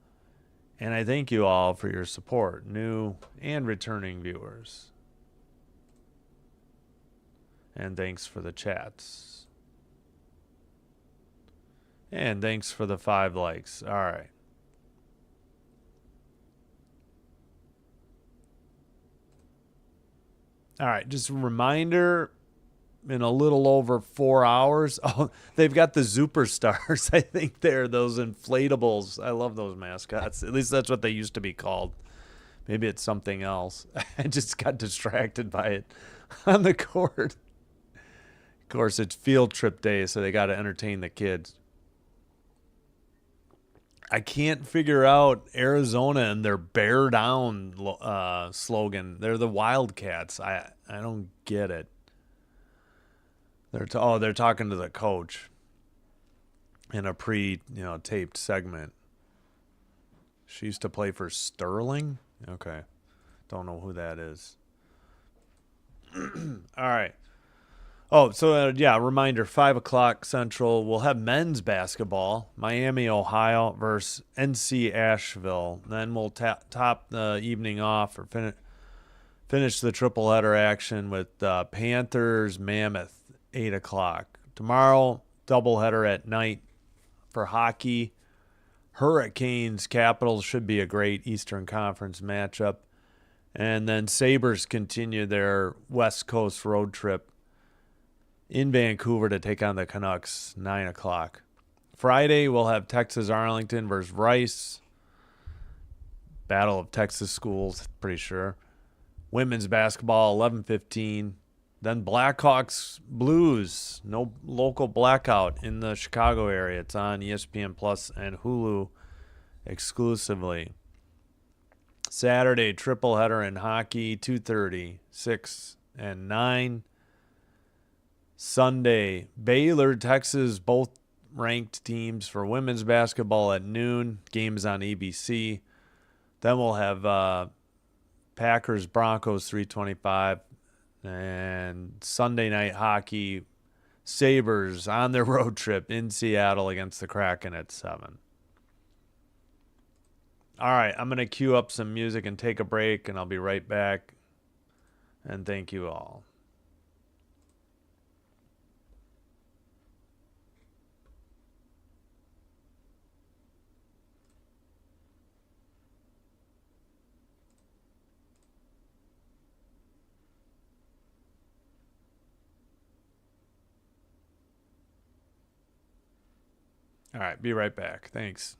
And I thank you all for your support, new and returning viewers. And thanks for the chats. And thanks for the 5 likes. All right. All right, just a reminder, in a little over 4 hours, they've got the Superstars. I think they're those inflatables. I love those mascots. At least that's what they used to be called. Maybe it's something else. I just got distracted by it on the court. Of course, it's field trip day, so they got to entertain the kids. I can't figure out Arizona and their bear down slogan. They're the Wildcats. I don't get it. They're talking to the coach in a taped segment. She used to play for Sterling. Okay, don't know who that is. All right. Oh, so reminder, 5 o'clock Central, we'll have men's basketball, Miami, Ohio versus NC Asheville. Then we'll top the evening off or finish the triple header action with Panthers, Mammoth, 8 o'clock. Tomorrow, doubleheader at night for hockey. Hurricanes, Capitals should be a great Eastern Conference matchup. And then Sabres continue their West Coast road trip in Vancouver to take on the Canucks, 9 o'clock. Friday, we'll have Texas Arlington versus Rice. Battle of Texas schools, pretty sure. Women's basketball, 11:15. Then Blackhawks Blues. No local blackout in the Chicago area. It's on ESPN Plus and Hulu exclusively. Saturday, triple header in hockey, 2:30, 6 and 9. Sunday, Baylor, Texas, both ranked teams for women's basketball at noon. Games on ABC. Then we'll have Packers, Broncos, 3:25. And Sunday night hockey, Sabres on their road trip in Seattle against the Kraken at 7. All right, I'm going to cue up some music and take a break, and I'll be right back. And thank you all. All right, be right back. Thanks.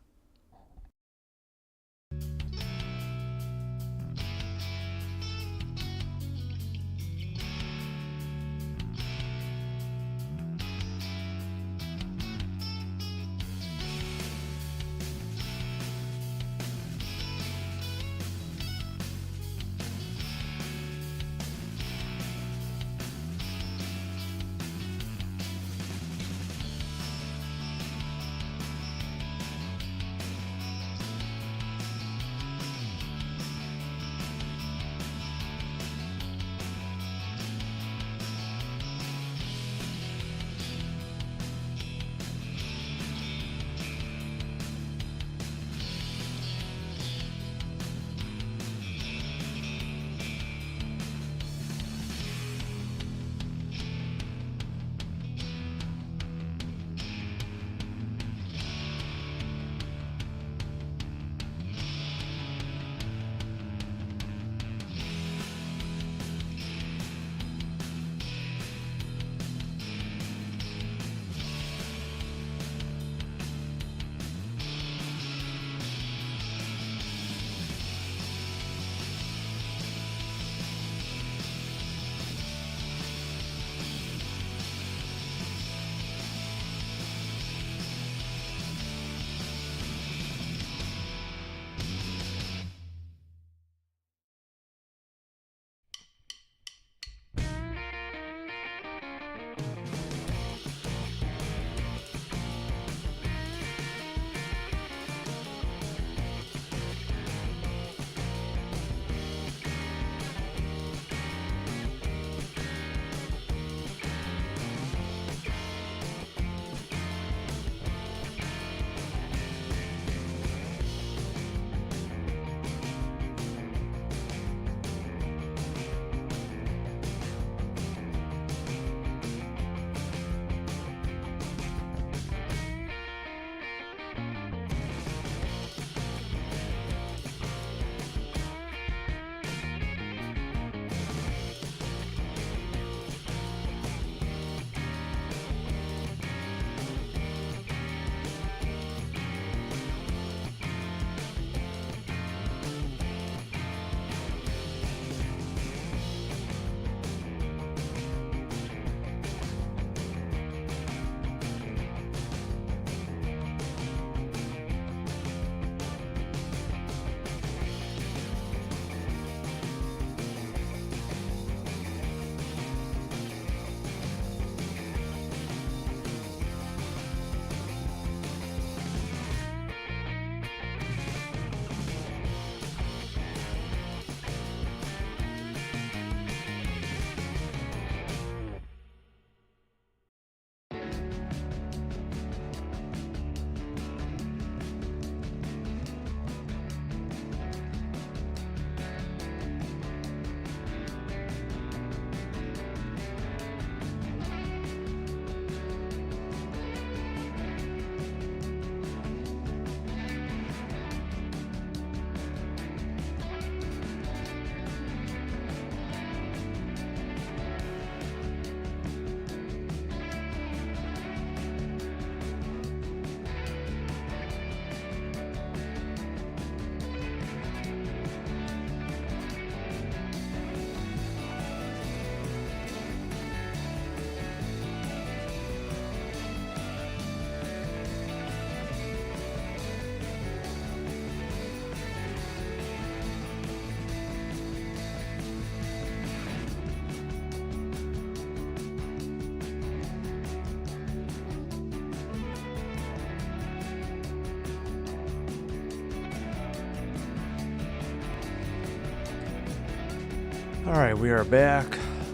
All right, we are back.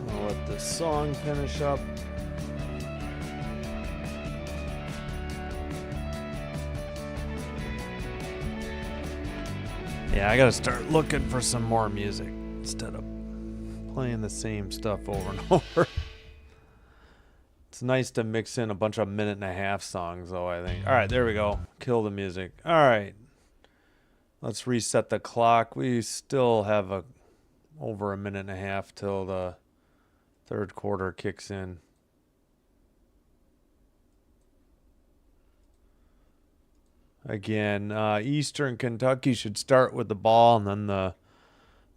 I'll let this song finish up. Yeah, I gotta start looking for some more music instead of playing the same stuff over and over. It's nice to mix in a bunch of 1.5-minute songs, though, I think. All right, there we go. Kill the music. All right. Let's reset the clock. We still have over 1.5 minutes till the third quarter kicks in. Again, Eastern Kentucky should start with the ball, and then the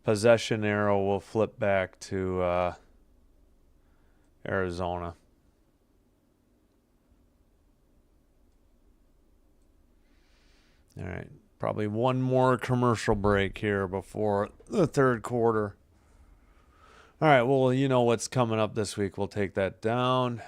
possession arrow will flip back to Arizona. All right, probably one more commercial break here before the third quarter. All right, well, you know what's coming up this week. We'll take that down.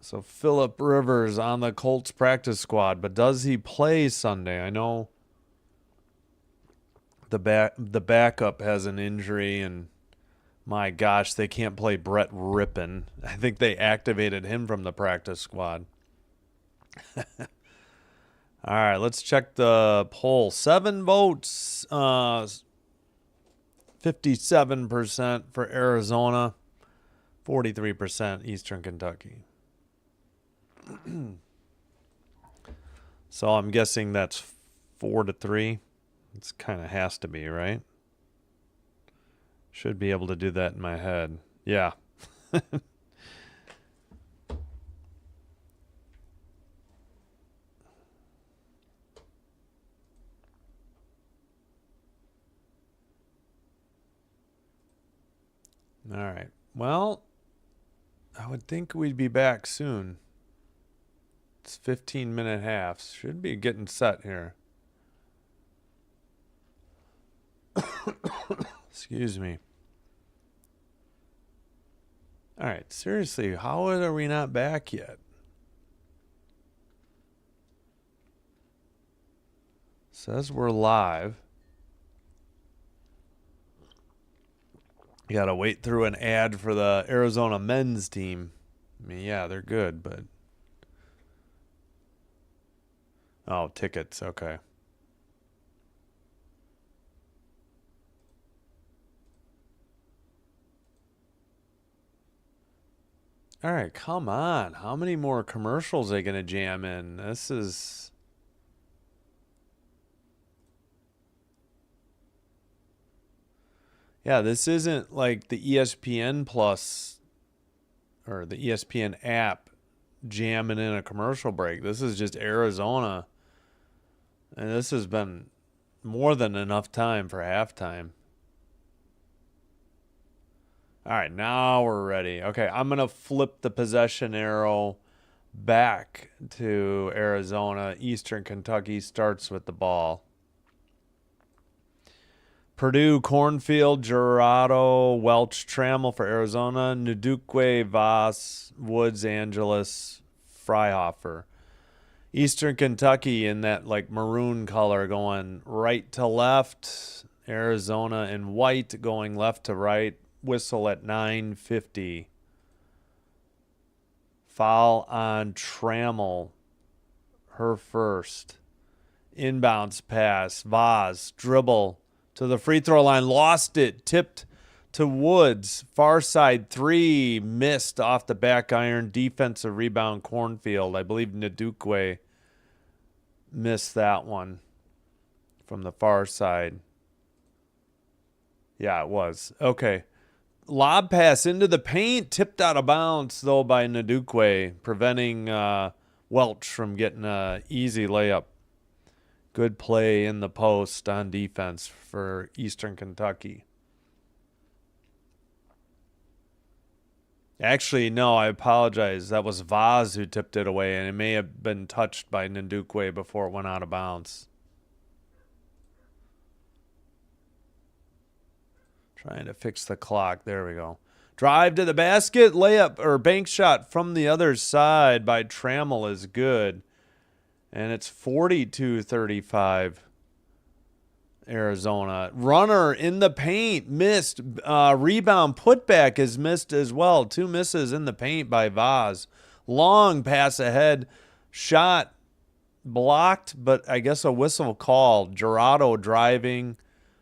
So Phillip Rivers on the Colts practice squad, but does he play Sunday? I know the backup has an injury, and my gosh, they can't play Brett Rippon. I think they activated him from the practice squad. All right, let's check the poll. 7 votes, 57% for Arizona, 43% Eastern Kentucky. So I'm guessing that's 4-3. It's kind of has to be, right? Should be able to do that in my head. Yeah. All right. Well, I would think we'd be back soon. It's 15-minute halves. Should be getting set here. Excuse me. All right. Seriously, how are we not back yet? Says we're live. You got to wait through an ad for the Arizona men's team. I mean, yeah, they're good, but... Oh, tickets. Okay. All right, come on. How many more commercials are they going to jam in? This is... Yeah, this isn't like the ESPN Plus or the ESPN app jamming in a commercial break. This is just Arizona. And this has been more than enough time for halftime. All right, now we're ready. Okay, I'm going to flip the possession arrow back to Arizona. Eastern Kentucky starts with the ball. Purdue, Cornfield, Gerardo, Welch, Trammell for Arizona, Ndukwe, Voss, Woods, Angeles, Freihofer. Eastern Kentucky in that like maroon color going right to left. Arizona in white going left to right. Whistle at 9:50. Foul on Trammell. Her first. Inbounds pass. Vaz. Dribble to the free throw line. Lost it. Tipped to Woods. Far side 3. Missed off the back iron. Defensive rebound Cornfield. I believe Ndukwe missed that one from the far side. Yeah, it was. Okay. Lob pass into the paint. Tipped out of bounds, though, by Ndukwe, preventing Welch from getting an easy layup. Good play in the post on defense for Eastern Kentucky. Actually, no, I apologize. That was Vaz who tipped it away, and it may have been touched by Ndukwe before it went out of bounds. Trying to fix the clock. There we go. Drive to the basket. Layup or bank shot from the other side by Trammell is good. And it's 42-35 Arizona. Runner in the paint. Missed. Rebound putback is missed as well. 2 misses in the paint by Vaz. Long pass ahead. Shot blocked, but I guess a whistle called. Gerardo driving.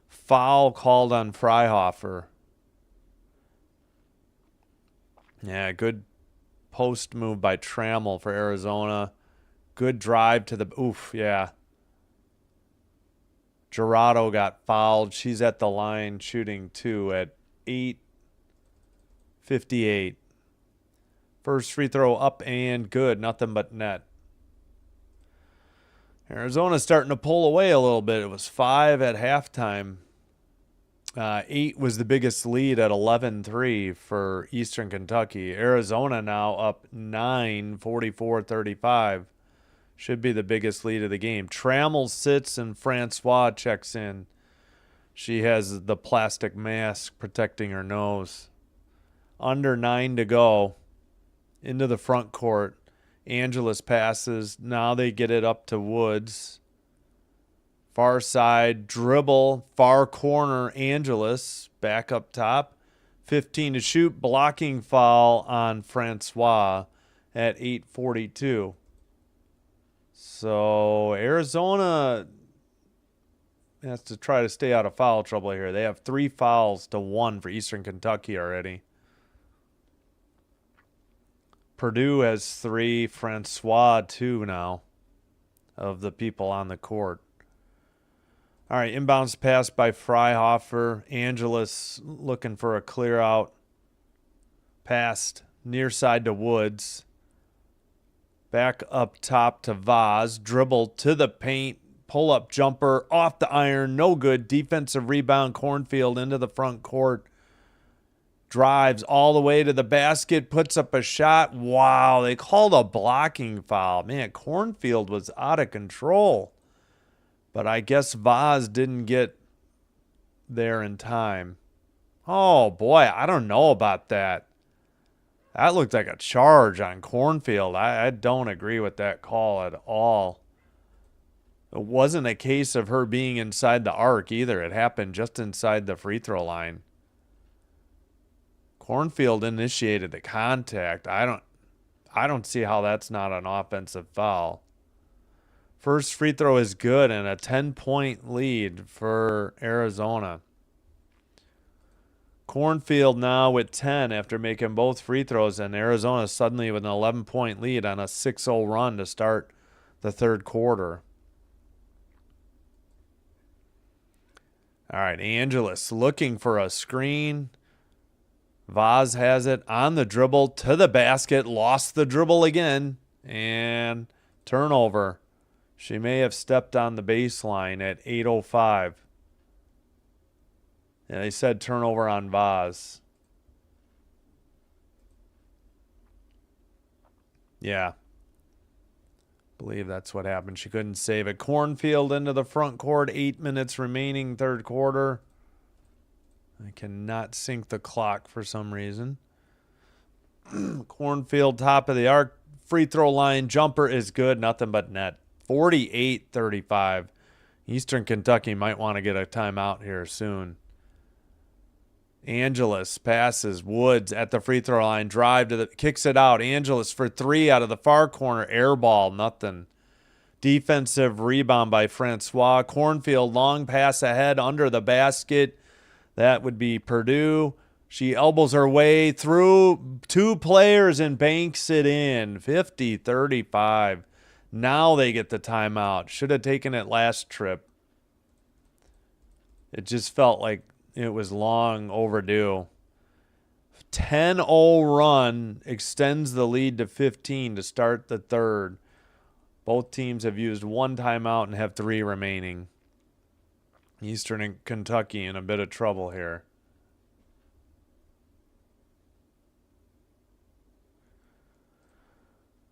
Foul called on Freihofer. Yeah, good post move by Trammell for Arizona. Good drive to the... Oof, yeah. Gerardo got fouled. She's at the line shooting 2 at 8:58. First free throw up and good. Nothing but net. Arizona's starting to pull away a little bit. It was 5 at halftime. 8 was the biggest lead at 11-3 for Eastern Kentucky. Arizona now up 9, 44-35. Should be the biggest lead of the game. Trammell sits and Francois checks in. She has the plastic mask protecting her nose. Under 9 to go. Into the front court. Angeles passes. Now they get it up to Woods. Far side, dribble, far corner, Angeles. Back up top. 15 to shoot. Blocking foul on Francois at 8:42. So Arizona has to try to stay out of foul trouble here. They have 3 fouls to 1 for Eastern Kentucky already. Purdue has 3, Francois 2 now of the people on the court. All right, inbounds pass by Freihofer. Angeles looking for a clear out. Passed near side to Woods. Back up top to Vaz. Dribble to the paint. Pull-up jumper off the iron. No good. Defensive rebound. Cornfield into the front court. Drives all the way to the basket. Puts up a shot. Wow, they called a blocking foul. Man, Cornfield was out of control. But I guess Vaz didn't get there in time. Oh, boy, I don't know about that. That looked like a charge on Cornfield. I don't agree with that call at all. It wasn't a case of her being inside the arc either. It happened just inside the free throw line. Cornfield initiated the contact. I don't see how that's not an offensive foul. First free throw is good and a 10-point lead for Arizona. Cornfield now with 10 after making both free throws, and Arizona suddenly with an 11-point lead on a 6-0 run to start the third quarter. All right, Angeles looking for a screen. Vaz has it on the dribble to the basket. Lost the dribble again. And turnover. She may have stepped on the baseline at 8:05. Yeah, they said turnover on Vaz. Yeah. Believe that's what happened. She couldn't save it. Cornfield into the front court. 8 minutes remaining, third quarter. I cannot sync the clock for some reason. Cornfield, top of the arc. Free throw line. Jumper is good. Nothing but net. 48-35. Eastern Kentucky might want to get a timeout here soon. Angeles passes. Woods at the free throw line. Drive to the... Kicks it out. Angeles for 3 out of the far corner. Air ball. Nothing. Defensive rebound by Francois. Cornfield, long pass ahead under the basket. That would be Purdue. She elbows her way through 2 players and banks it in. 50-35. Now they get the timeout. Should have taken it last trip. It just felt like it was long overdue. 10-0 run extends the lead to 15 to start the third. Both teams have used 1 timeout and have 3 remaining. Eastern Kentucky in a bit of trouble here.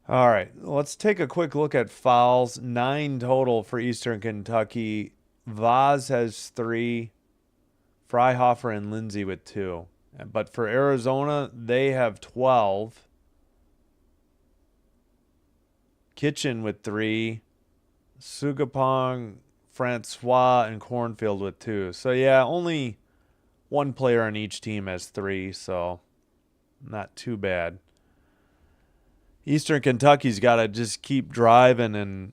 All right, let's take a quick look at fouls. 9 total for Eastern Kentucky. Vaz has 3. Freihofer and Lindsay with 2. But for Arizona, they have 12. Kitchen with 3. Sugapong, Francois, and Cornfield with 2. So, yeah, only 1 player on each team has 3, so not too bad. Eastern Kentucky's got to just keep driving and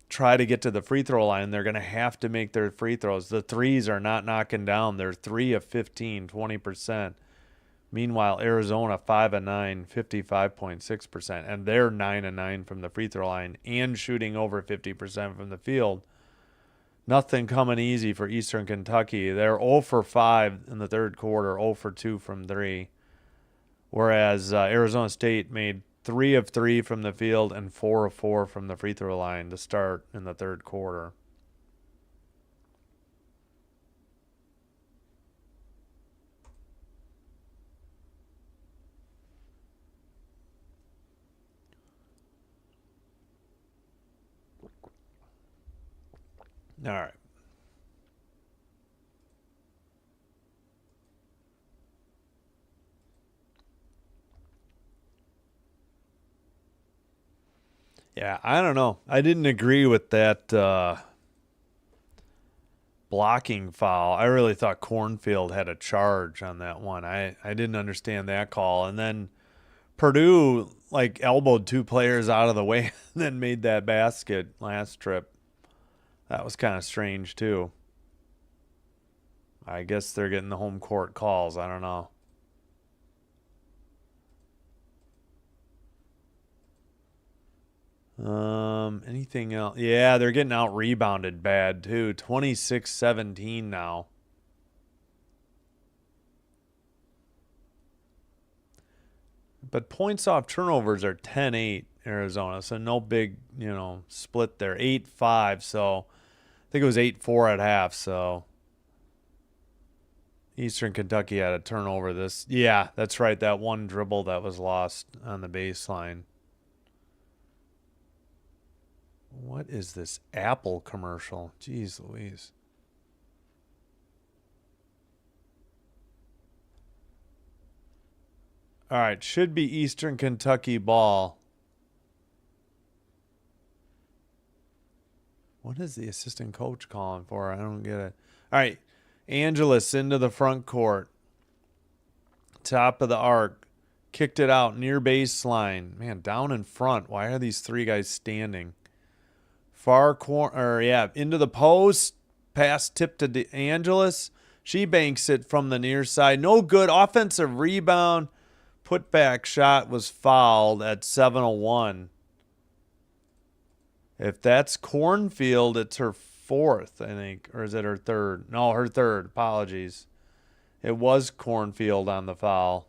try to get to the free throw line. They're going to have to make their free throws. The threes are not knocking down. They're 3 of 15, 20%. Meanwhile, Arizona 5 of 9, 55.6%, and they're 9 of 9 from the free throw line and shooting over 50% from the field. Nothing coming easy for Eastern Kentucky. They're 0 for 5 in the third quarter, 0 for 2 from 3. Whereas Arizona State made 3 of 3 from the field and 4 of 4 from the free throw line to start in the third quarter. All right. Yeah, I don't know. I didn't agree with that blocking foul. I really thought Cornfield had a charge on that one. I didn't understand that call. And then Purdue, like, elbowed 2 players out of the way and then made that basket last trip. That was kind of strange, too. I guess they're getting the home court calls. I don't know. Anything else? Yeah, they're getting out rebounded bad, too. 26-17 now. But points off turnovers are 10-8 Arizona, so no big, split there. 8-5, so I think it was 8-4 at half, so Eastern Kentucky had a turnover this. Yeah, that's right, that one dribble that was lost on the baseline. What is this Apple commercial? Jeez Louise. All right, should be Eastern Kentucky ball. What is the assistant coach calling for? I don't get it. All right, Angelus into the front court. Top of the arc. Kicked it out near baseline. Man, down in front. Why are these 3 guys standing? Far corner, into the post. Pass tip to DeAngelis. She banks it from the near side. No good. Offensive rebound. Putback shot was fouled at 7:01. If that's Cornfield, it's her 4th, I think. Or is it her 3rd? No, her 3rd. Apologies. It was Cornfield on the foul.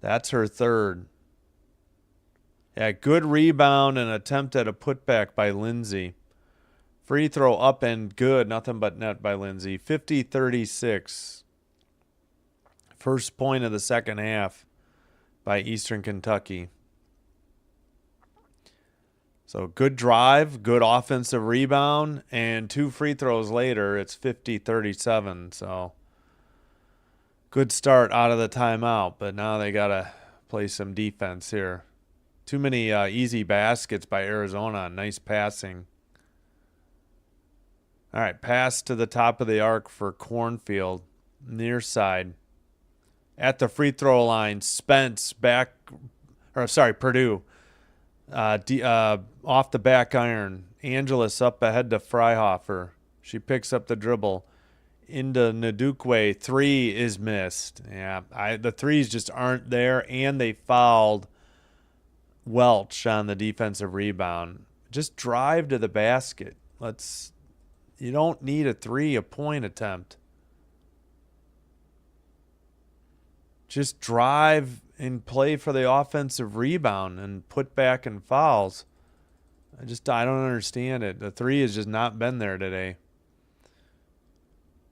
That's her 3rd. Yeah, good rebound and attempt at a putback by Lindsay. Free throw up and good. Nothing but net by Lindsay. 50-36. First point of the second half by Eastern Kentucky. So good drive, good offensive rebound, and 2 free throws later, it's 50-37. So good start out of the timeout, but now they got to play some defense here. Too many easy baskets by Arizona. Nice passing. All right, pass to the top of the arc for Cornfield. Near side. At the free throw line, Purdue. Off the back iron. Angelus up ahead to Freihofer. She picks up the dribble. Into Ndukwe. 3 is missed. Yeah, the threes just aren't there, and they fouled Welch on the defensive rebound. Just drive to the basket. You don't need a 3-point attempt. Just drive and play for the offensive rebound and put back and fouls. I don't understand it. The 3 has just not been there today.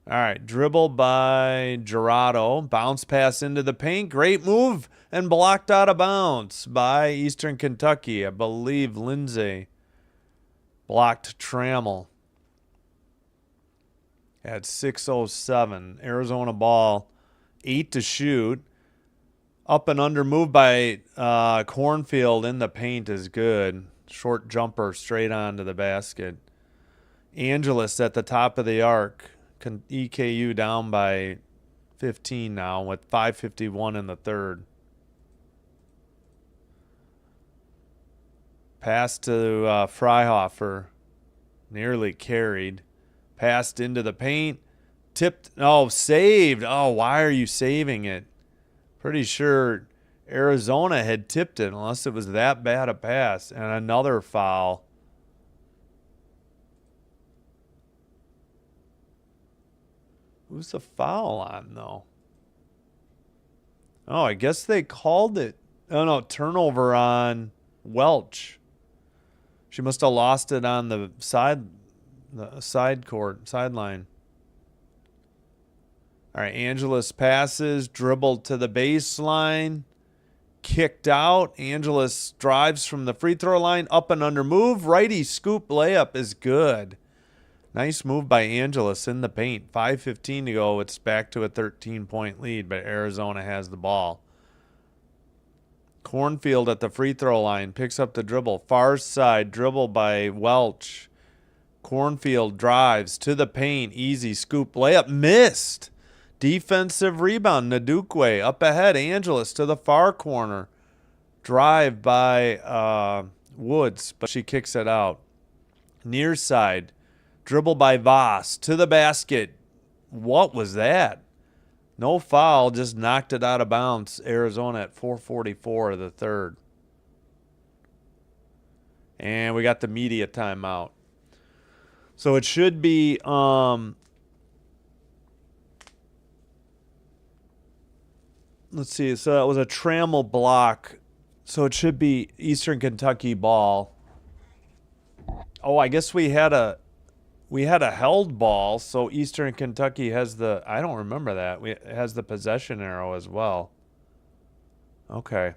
All right, dribble by Gerardo. Bounce pass into the paint. Great move and blocked out of bounds by Eastern Kentucky. I believe Lindsay blocked Trammell. At 6:07. Arizona ball. 8 to shoot. Up and under move by Cornfield in the paint is good. Short jumper straight onto the basket. Angelus at the top of the arc. EKU down by 15 now with 5:51 in the third. Pass to Freihofer. Nearly carried. Passed into the paint. Tipped. Oh, saved. Oh, why are you saving it? Pretty sure Arizona had tipped it unless it was that bad a pass. And another foul. Who's the foul on, though? Oh, I guess they called it. Oh, no, turnover on Welch. She must have lost it on the side court, sideline. All right, Angelus passes, dribbled to the baseline, kicked out. Angelus drives from the free throw line, up and under move. Righty scoop layup is good. Nice move by Angelus in the paint. 5:15 to go. It's back to a 13-point lead, but Arizona has the ball. Cornfield at the free throw line picks up the dribble. Far side dribble by Welch. Cornfield drives to the paint. Easy scoop layup. Missed. Defensive rebound. Nadukwe up ahead. Angelus to the far corner. Drive by Woods, but she kicks it out. Near side. Dribble by Voss to the basket. What was that? No foul, just knocked it out of bounds. Arizona at 4:44 of the third. And we got the media timeout. So it should be let's see. So that was a Trammell block. So it should be Eastern Kentucky ball. Oh, I guess we had a held ball, so Eastern Kentucky has the, I don't remember that. It has the possession arrow as well. Okay.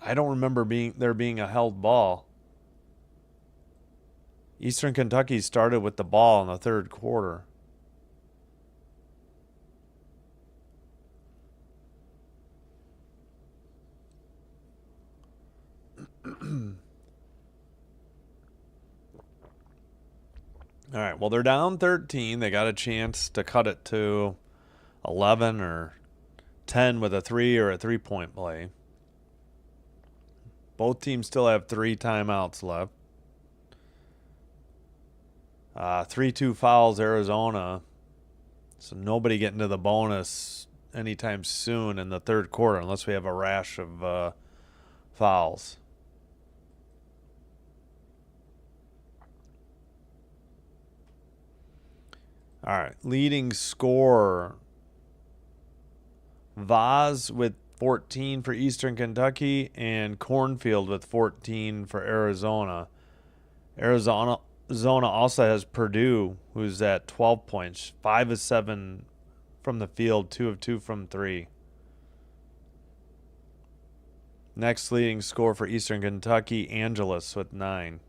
I don't remember there being a held ball. Eastern Kentucky started with the ball in the third quarter. All right, well, they're down 13. They got a chance to cut it to 11 or 10 with a 3 or a 3-point play. Both teams still have 3 timeouts left. 3-2 fouls Arizona. So nobody getting to the bonus anytime soon in the third quarter unless we have a rash of fouls. All right, leading scorer. Vaz with 14 for Eastern Kentucky and Cornfield with 14 for Arizona. Arizona also has Purdue, who's at 12 points, 5 of 7 from the field, 2 of 2 from 3. Next leading scorer for Eastern Kentucky, Angelus with 9.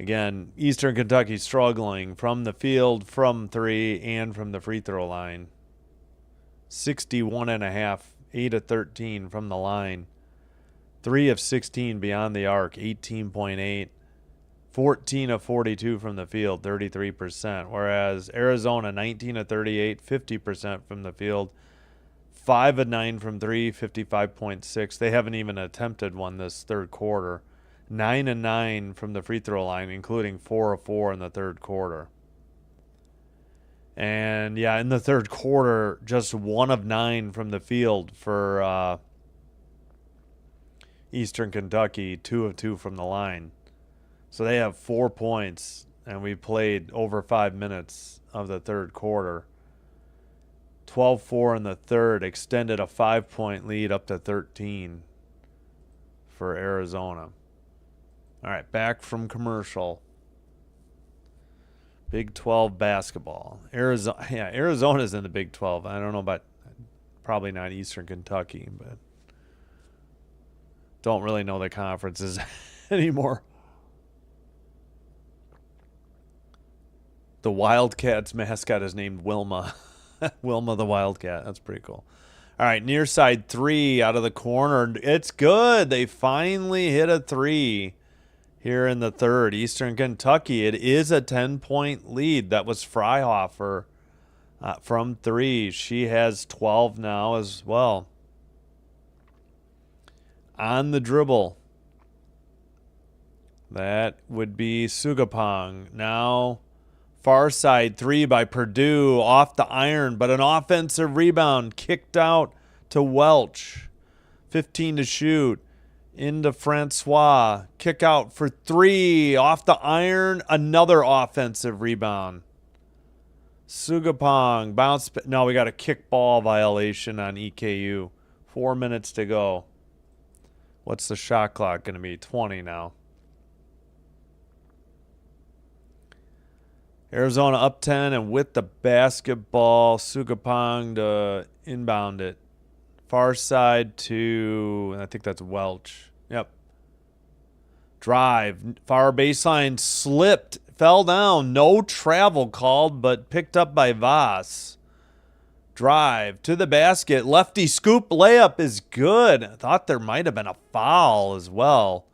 Again, Eastern Kentucky struggling from the field, from 3, and from the free throw line. 61.5, 8 of 13 from the line. 3 of 16 beyond the arc, 18.8. 14 of 42 from the field, 33%. Whereas Arizona, 19 of 38, 50% from the field. 5 of 9 from 3, 55.6. They haven't even attempted one this third quarter. 9 of 9 from the free throw line, including 4 of 4 in the third quarter. And, yeah, in the third quarter, just 1 of 9 from the field for Eastern Kentucky, 2 of 2 from the line. So they have 4 points, and we played over 5 minutes of the third quarter. 12-4 in the third, extended a 5-point lead up to 13 for Arizona. All right, back from commercial. Big 12 basketball. Arizona's in the Big 12. I don't know about, probably not Eastern Kentucky, but don't really know the conferences anymore. The Wildcats mascot is named Wilma. Wilma the Wildcat. That's pretty cool. All right, near side 3 out of the corner. It's good. They finally hit a 3 here in the third. Eastern Kentucky, it is a 10-point lead. That was Freihofer from 3. She has 12 now as well. On the dribble, That would be Sugapong. Now, far side 3 by Purdue off the iron, but an offensive rebound kicked out to Welch. 15 to shoot. Into Francois. Kick out for 3 off the iron. Another offensive rebound. Sugapong bounce. No, we got a kick ball violation on EKU. 4 minutes to go. What's the shot clock going to be? 20 now. Arizona up 10 and with the basketball, Sugapong to inbound it. Far side to, I think that's Welch. Yep. Drive. Far baseline slipped. Fell down. No travel called, but picked up by Voss. Drive to the basket. Lefty scoop layup is good. I thought there might have been a foul as well.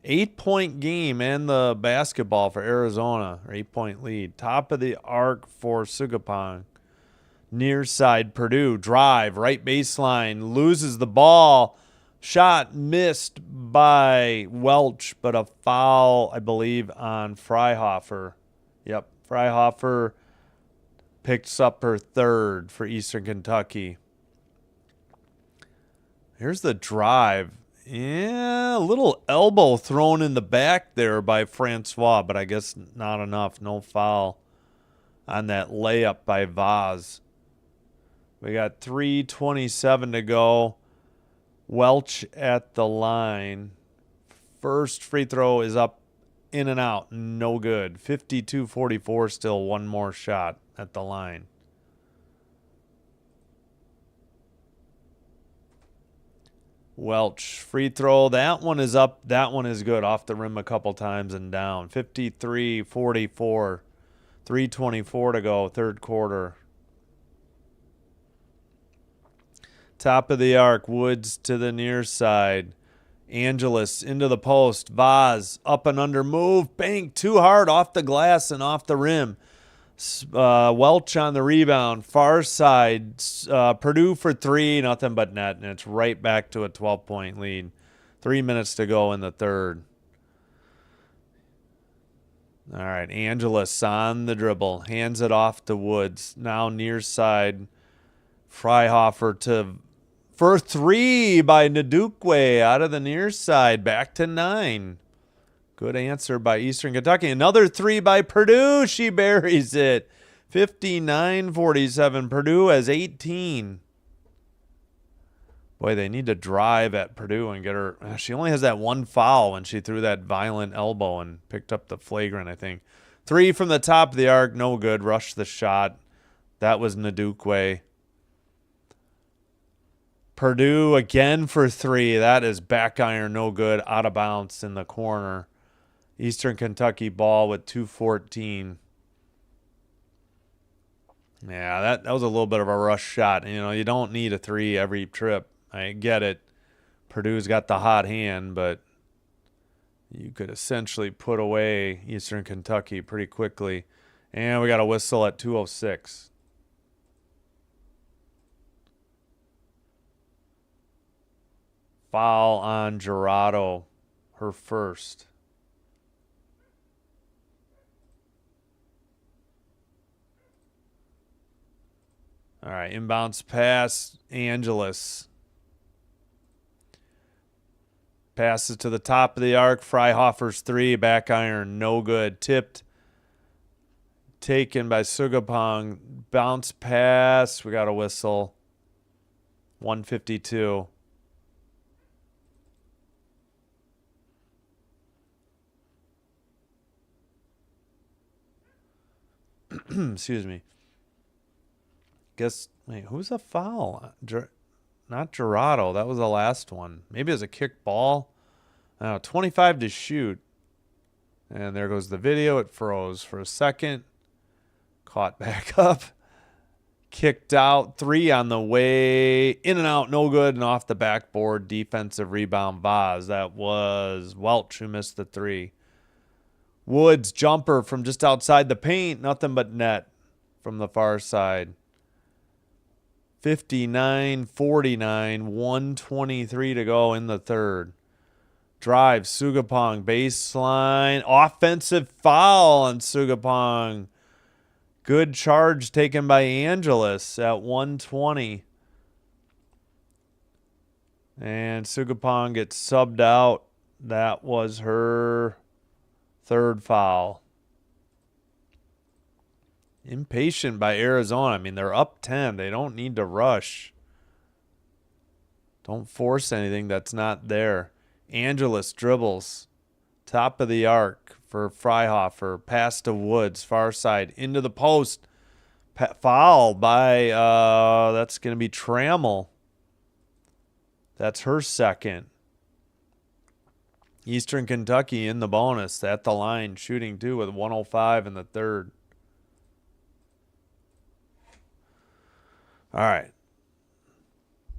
8-point game and the basketball for Arizona, or 8-point lead. Top of the arc for Sugapong. Near side Purdue. Drive. Right baseline. Loses the ball. Shot missed by Welch, but a foul, I believe, on Freihofer. Yep. Freihofer picks up her third for Eastern Kentucky. Here's the drive. Yeah, a little elbow thrown in the back there by Francois, but I guess not enough. No foul on that layup by Vaz. We got 3:27 to go. Welch at the line. First free throw is up, in and out. No good. 52-44 still. One more shot at the line. Welch, free throw. That one is up. That one is good. Off the rim a couple times and down. 53-44. 3:24 to go. Third quarter. Top of the arc. Woods to the near side. Angeles into the post. Vaz up and under move. Bang. Too hard off the glass and off the rim. Welch on the rebound. Far side. Purdue for 3. Nothing but net. And it's right back to a 12-point lead. 3 minutes to go in the third. All right. Angeles on the dribble. Hands it off to Woods. Now near side. Freihofer for 3 by Ndukwe out of the near side. Back to 9. Good answer by Eastern Kentucky. Another 3 by Purdue. She buries it. 59-47. Purdue has 18. Boy, they need to drive at Purdue and get her. She only has that one foul when she threw that violent elbow and picked up the flagrant, I think. 3 from the top of the arc. No good. Rushed the shot. That was Ndukwe. Purdue again for 3. That is back iron. No good. Out of bounds in the corner. Eastern Kentucky ball with 2:14. Yeah, that was a little bit of a rush shot. You know, you don't need a 3 every trip. I get it. Purdue's got the hot hand, but you could essentially put away Eastern Kentucky pretty quickly. And we got a whistle at 2:06. Foul on Gerardo, her first. All right, inbounds pass, Angeles. Passes to the top of the arc. Freihofer's 3, back iron, no good. Tipped, taken by Sugapong. Bounce pass, we got a whistle. 1:52. Excuse me. Wait, who's the foul? Not Gerardo. That was the last one. Maybe it was a kick ball. 25 to shoot. And there goes the video. It froze for a second. Caught back up. Kicked out. 3 on the way. In and out. No good. And off the backboard. Defensive rebound. Vaz. That was Welch who missed the 3. Woods jumper from just outside the paint. Nothing but net from the far side. 59-49, 1:23 to go in the third. Drive, Sugapong, baseline. Offensive foul on Sugapong. Good charge taken by Angeles at 120. And Sugapong gets subbed out. That was her third foul. Impatient by Arizona. I mean, they're up 10. They don't need to rush. Don't force anything that's not there. Angeles dribbles. Top of the arc for Freihofer. Pass to Woods. Far side. Into the post. Foul by, that's going to be Trammell. That's her second. Eastern Kentucky in the bonus. At the line. Shooting too with 105 in the third. All right.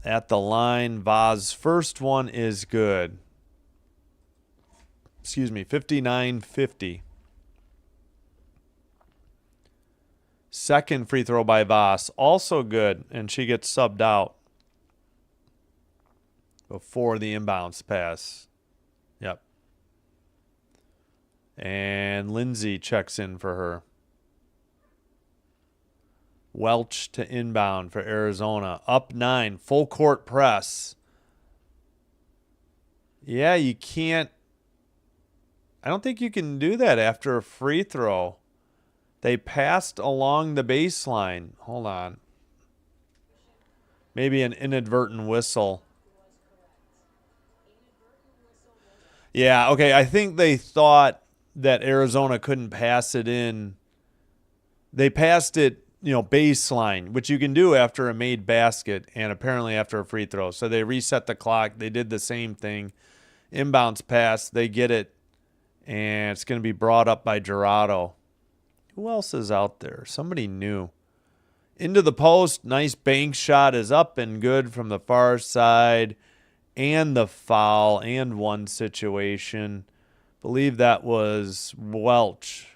At the line, Vaz's first one is good. 59-50. Second free throw by Vaz, also good, and she gets subbed out before the inbounds pass. Yep. And Lindsay checks in for her. Welch to inbound for Arizona. Up 9. Full court press. Yeah, you can't. I don't think you can do that after a free throw. They passed along the baseline. Hold on. Maybe an inadvertent whistle. Yeah, okay. I think they thought that Arizona couldn't pass it in. They passed it, baseline, which you can do after a made basket and apparently after a free throw. So they reset the clock. They did the same thing. Inbounds pass. They get it. And it's going to be brought up by Gerardo. Who else is out there? Somebody new. Into the post. Nice bank shot is up and good from the far side. And the foul and one situation. Believe that was Welch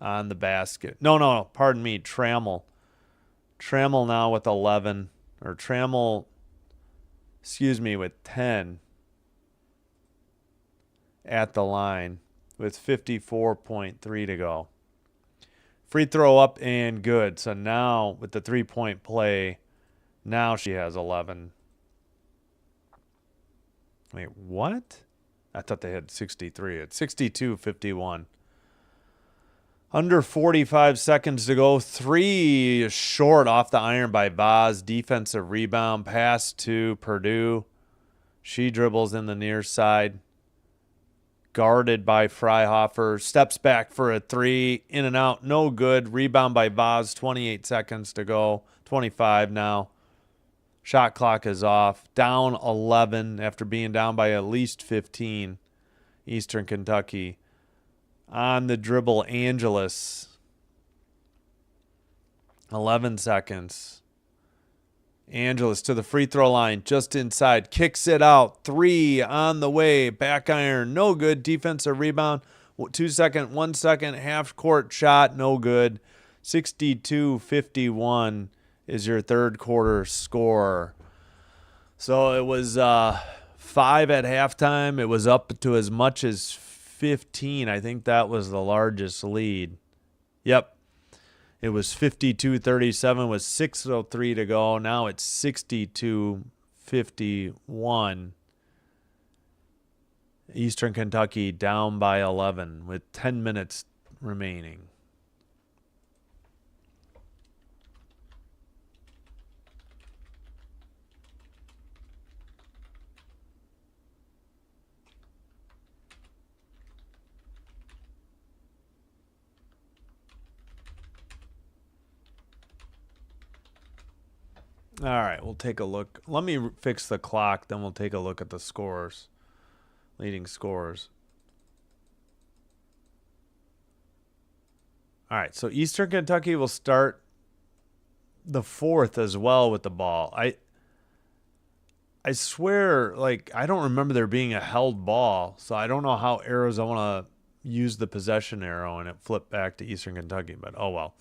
on the basket. No, pardon me. Trammell. Trammell now with 11. Or Trammell, with 10 at the line with 54.3 to go. Free throw up and good. So now with the 3-point play, now she has 11. Wait, what? I thought they had 63. It's 62-51. Under 45 seconds to go. 3 short off the iron by Vaz. Defensive rebound. Pass to Purdue. She dribbles in the near side. Guarded by Freihofer. Steps back for a 3. In and out. No good. Rebound by Vaz. 28 seconds to go. 25 now. Shot clock is off. Down 11 after being down by at least 15. Eastern Kentucky. On the dribble, Angeles. 11 seconds. Angeles to the free throw line, just inside. Kicks it out. 3 on the way. Back iron, no good. Defensive rebound. 2 second, 1 second. Half court shot, no good. 62-51 is your third quarter score. So it was 5 at halftime. It was up to as much as 15. I think that was the largest lead. Yep. It was 52-37 with 6:03 to go. Now it's 62-51. Eastern Kentucky down by 11 with 10 minutes remaining. All right, we'll take a look. Let me fix the clock, then we'll take a look at the scores, leading scores. All right, so Eastern Kentucky will start the fourth as well with the ball. I swear, I don't remember there being a held ball, so I don't know how Arizona used the possession arrow and it flipped back to Eastern Kentucky, but oh well.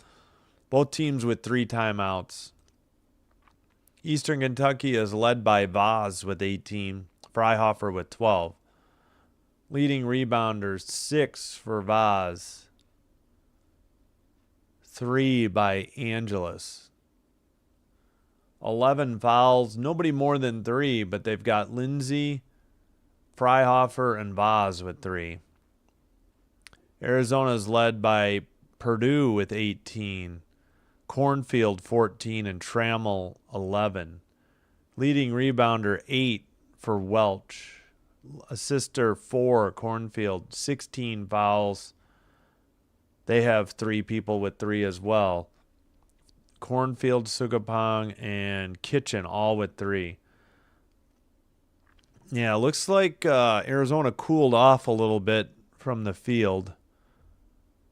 Both teams with 3 timeouts. Eastern Kentucky is led by Vaz with 18, Freihofer with 12. Leading rebounders, 6 for Vaz. 3 by Angelus. 11 fouls. Nobody more than 3, but they've got Lindsay, Freihofer, and Vaz with 3. Arizona's led by Purdue with 18. Cornfield, 14, and Trammell, 11. Leading rebounder, 8 for Welch. Assister, 4, Cornfield, 16 fouls. They have 3 people with 3 as well. Cornfield, Sugapong, and Kitchen all with 3. Yeah, looks like Arizona cooled off a little bit from the field.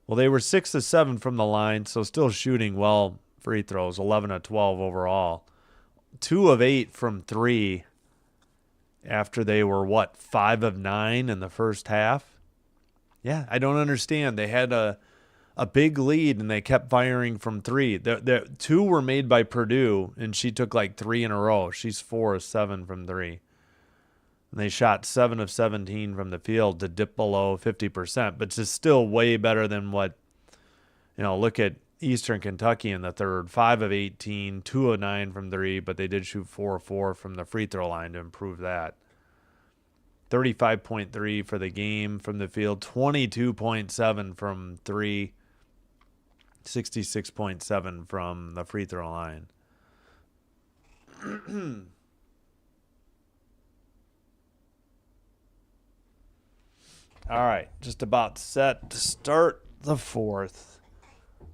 Well, they were 6 of 7 from the line, so still shooting well free throws, 11 of 12 overall. 2 of 8 from 3 after they were, 5 of 9 in the first half? Yeah, I don't understand. They had a big lead, and they kept firing from 3. The 2 were made by Purdue, and she took like 3 in a row. She's 4 of 7 from 3. And they shot 7 of 17 from the field to dip below 50%, but it's still way better than what, look at Eastern Kentucky in the third. 5 of 18, 2 of 9 from 3, but they did shoot 4 of 4 from the free throw line to improve that. 35.3 for the game from the field, 22.7 from 3, 66.7 from the free throw line. All right, just about set to start the fourth.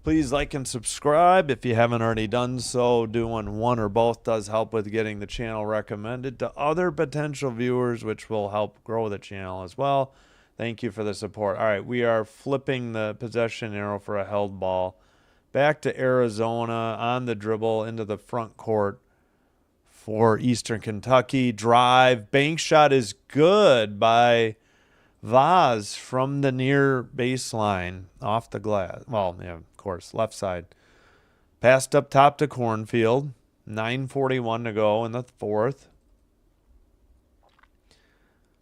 Please like and subscribe if you haven't already done so. Doing one or both does help with getting the channel recommended to other potential viewers, which will help grow the channel as well. Thank you for the support. All right, we are flipping the possession arrow for a held ball. Back to Arizona on the dribble into the front court for Eastern Kentucky. Drive. Bank shot is good by Vaz from the near baseline off the glass. Well, yeah, of course, left side. Passed up top to Cornfield. 9:41 to go in the fourth.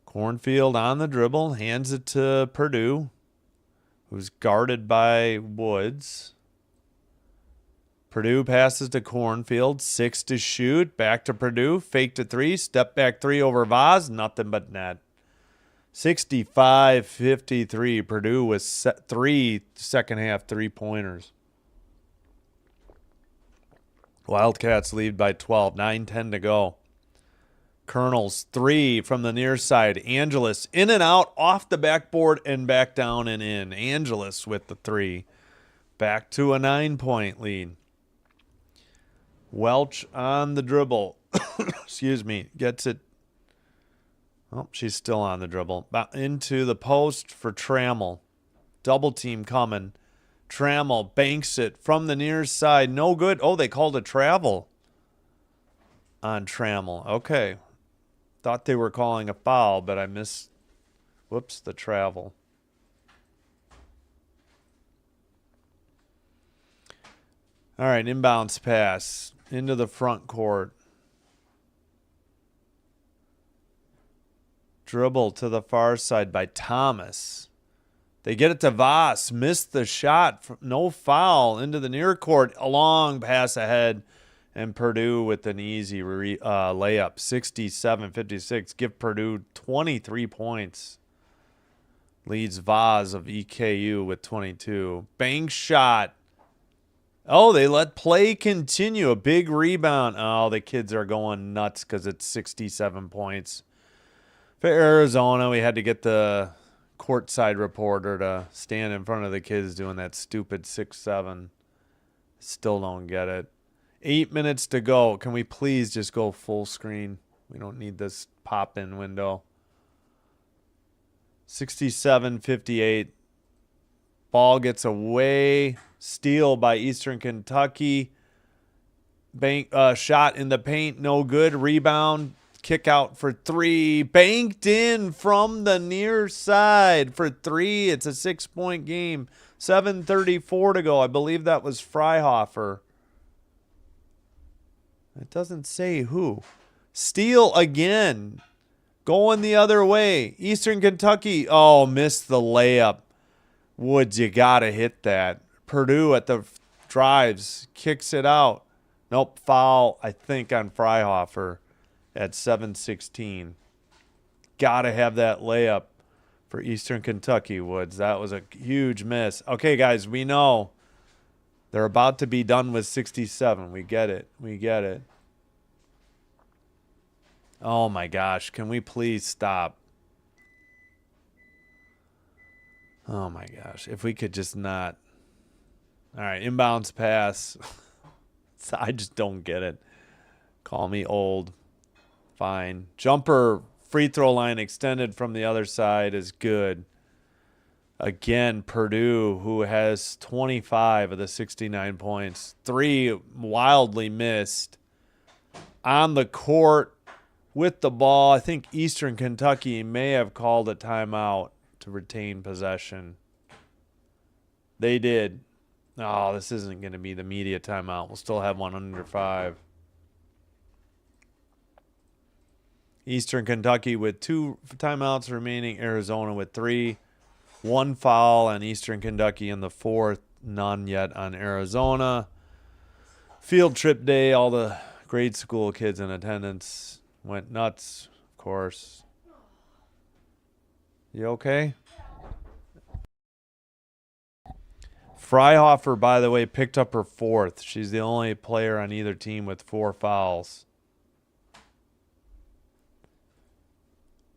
Cornfield on the dribble. Hands it to Purdue, who's guarded by Woods. Purdue passes to Cornfield. 6 to shoot. Back to Purdue. Fake to 3. Step back 3 over Vaz. Nothing but net. 65-53. Purdue with 3 second half 3-pointers. Wildcats lead by 12. 9:10 to go. Colonels 3 from the near side. Angelus in and out, off the backboard and back down and in. Angelus with the 3. Back to a 9-point lead. Welch on the dribble. Excuse me. Gets it. Oh, she's still on the dribble. Into the post for Trammell. Double team coming. Trammell banks it from the near side. No good. Oh, they called a travel on Trammell. Okay. Thought they were calling a foul, but I missed. Whoops, the travel. All right, inbounds pass into the front court. Dribble to the far side by Thomas. They get it to Voss. Missed the shot. No foul into the near court. A long pass ahead. And Purdue with an easy layup. 67-56. Give Purdue 23 points. Leads Vaz of EKU with 22. Bank shot. Oh, they let play continue. A big rebound. Oh, the kids are going nuts because it's 67 points. For Arizona, we had to get the courtside reporter to stand in front of the kids doing that stupid 6-7. Still don't get it. 8 minutes to go. Can we please just go full screen? We don't need this pop-in window. 67-58. Ball gets away. Steal by Eastern Kentucky. Shot in the paint. No good. Rebound. Kick out for 3. Banked in from the near side for 3. It's a 6-point game. 7:34 to go. I believe that was Freihofer. It doesn't say who. Steal again Going the other way. Eastern Kentucky. Oh, missed the layup. Woods, you got to hit that. Purdue at the drives. Kicks it out. Nope, foul, I think, on Freihofer at 7:16. Got to have that layup for Eastern Kentucky, Woods. That was a huge miss. Okay, guys, we know they're about to be done with 67. We get it. We get it. Oh, my gosh. Can we please stop? Oh, my gosh. If we could just not. All right, inbounds pass. I just don't get it. Call me old. Fine. Jumper free throw line extended from the other side is good. Again, Purdue, who has 25 of the 69 points. 3 wildly missed. On the court with the ball. I think Eastern Kentucky may have called a timeout to retain possession. They did. Oh, this isn't going to be the media timeout. We'll still have one under 5. Eastern Kentucky with 2 timeouts remaining. Arizona with 3. 1 foul on Eastern Kentucky in the 4th. None yet on Arizona. Field trip day. All the grade school kids in attendance went nuts, of course. You okay? Freihofer, by the way, picked up her 4th. She's the only player on either team with 4 fouls.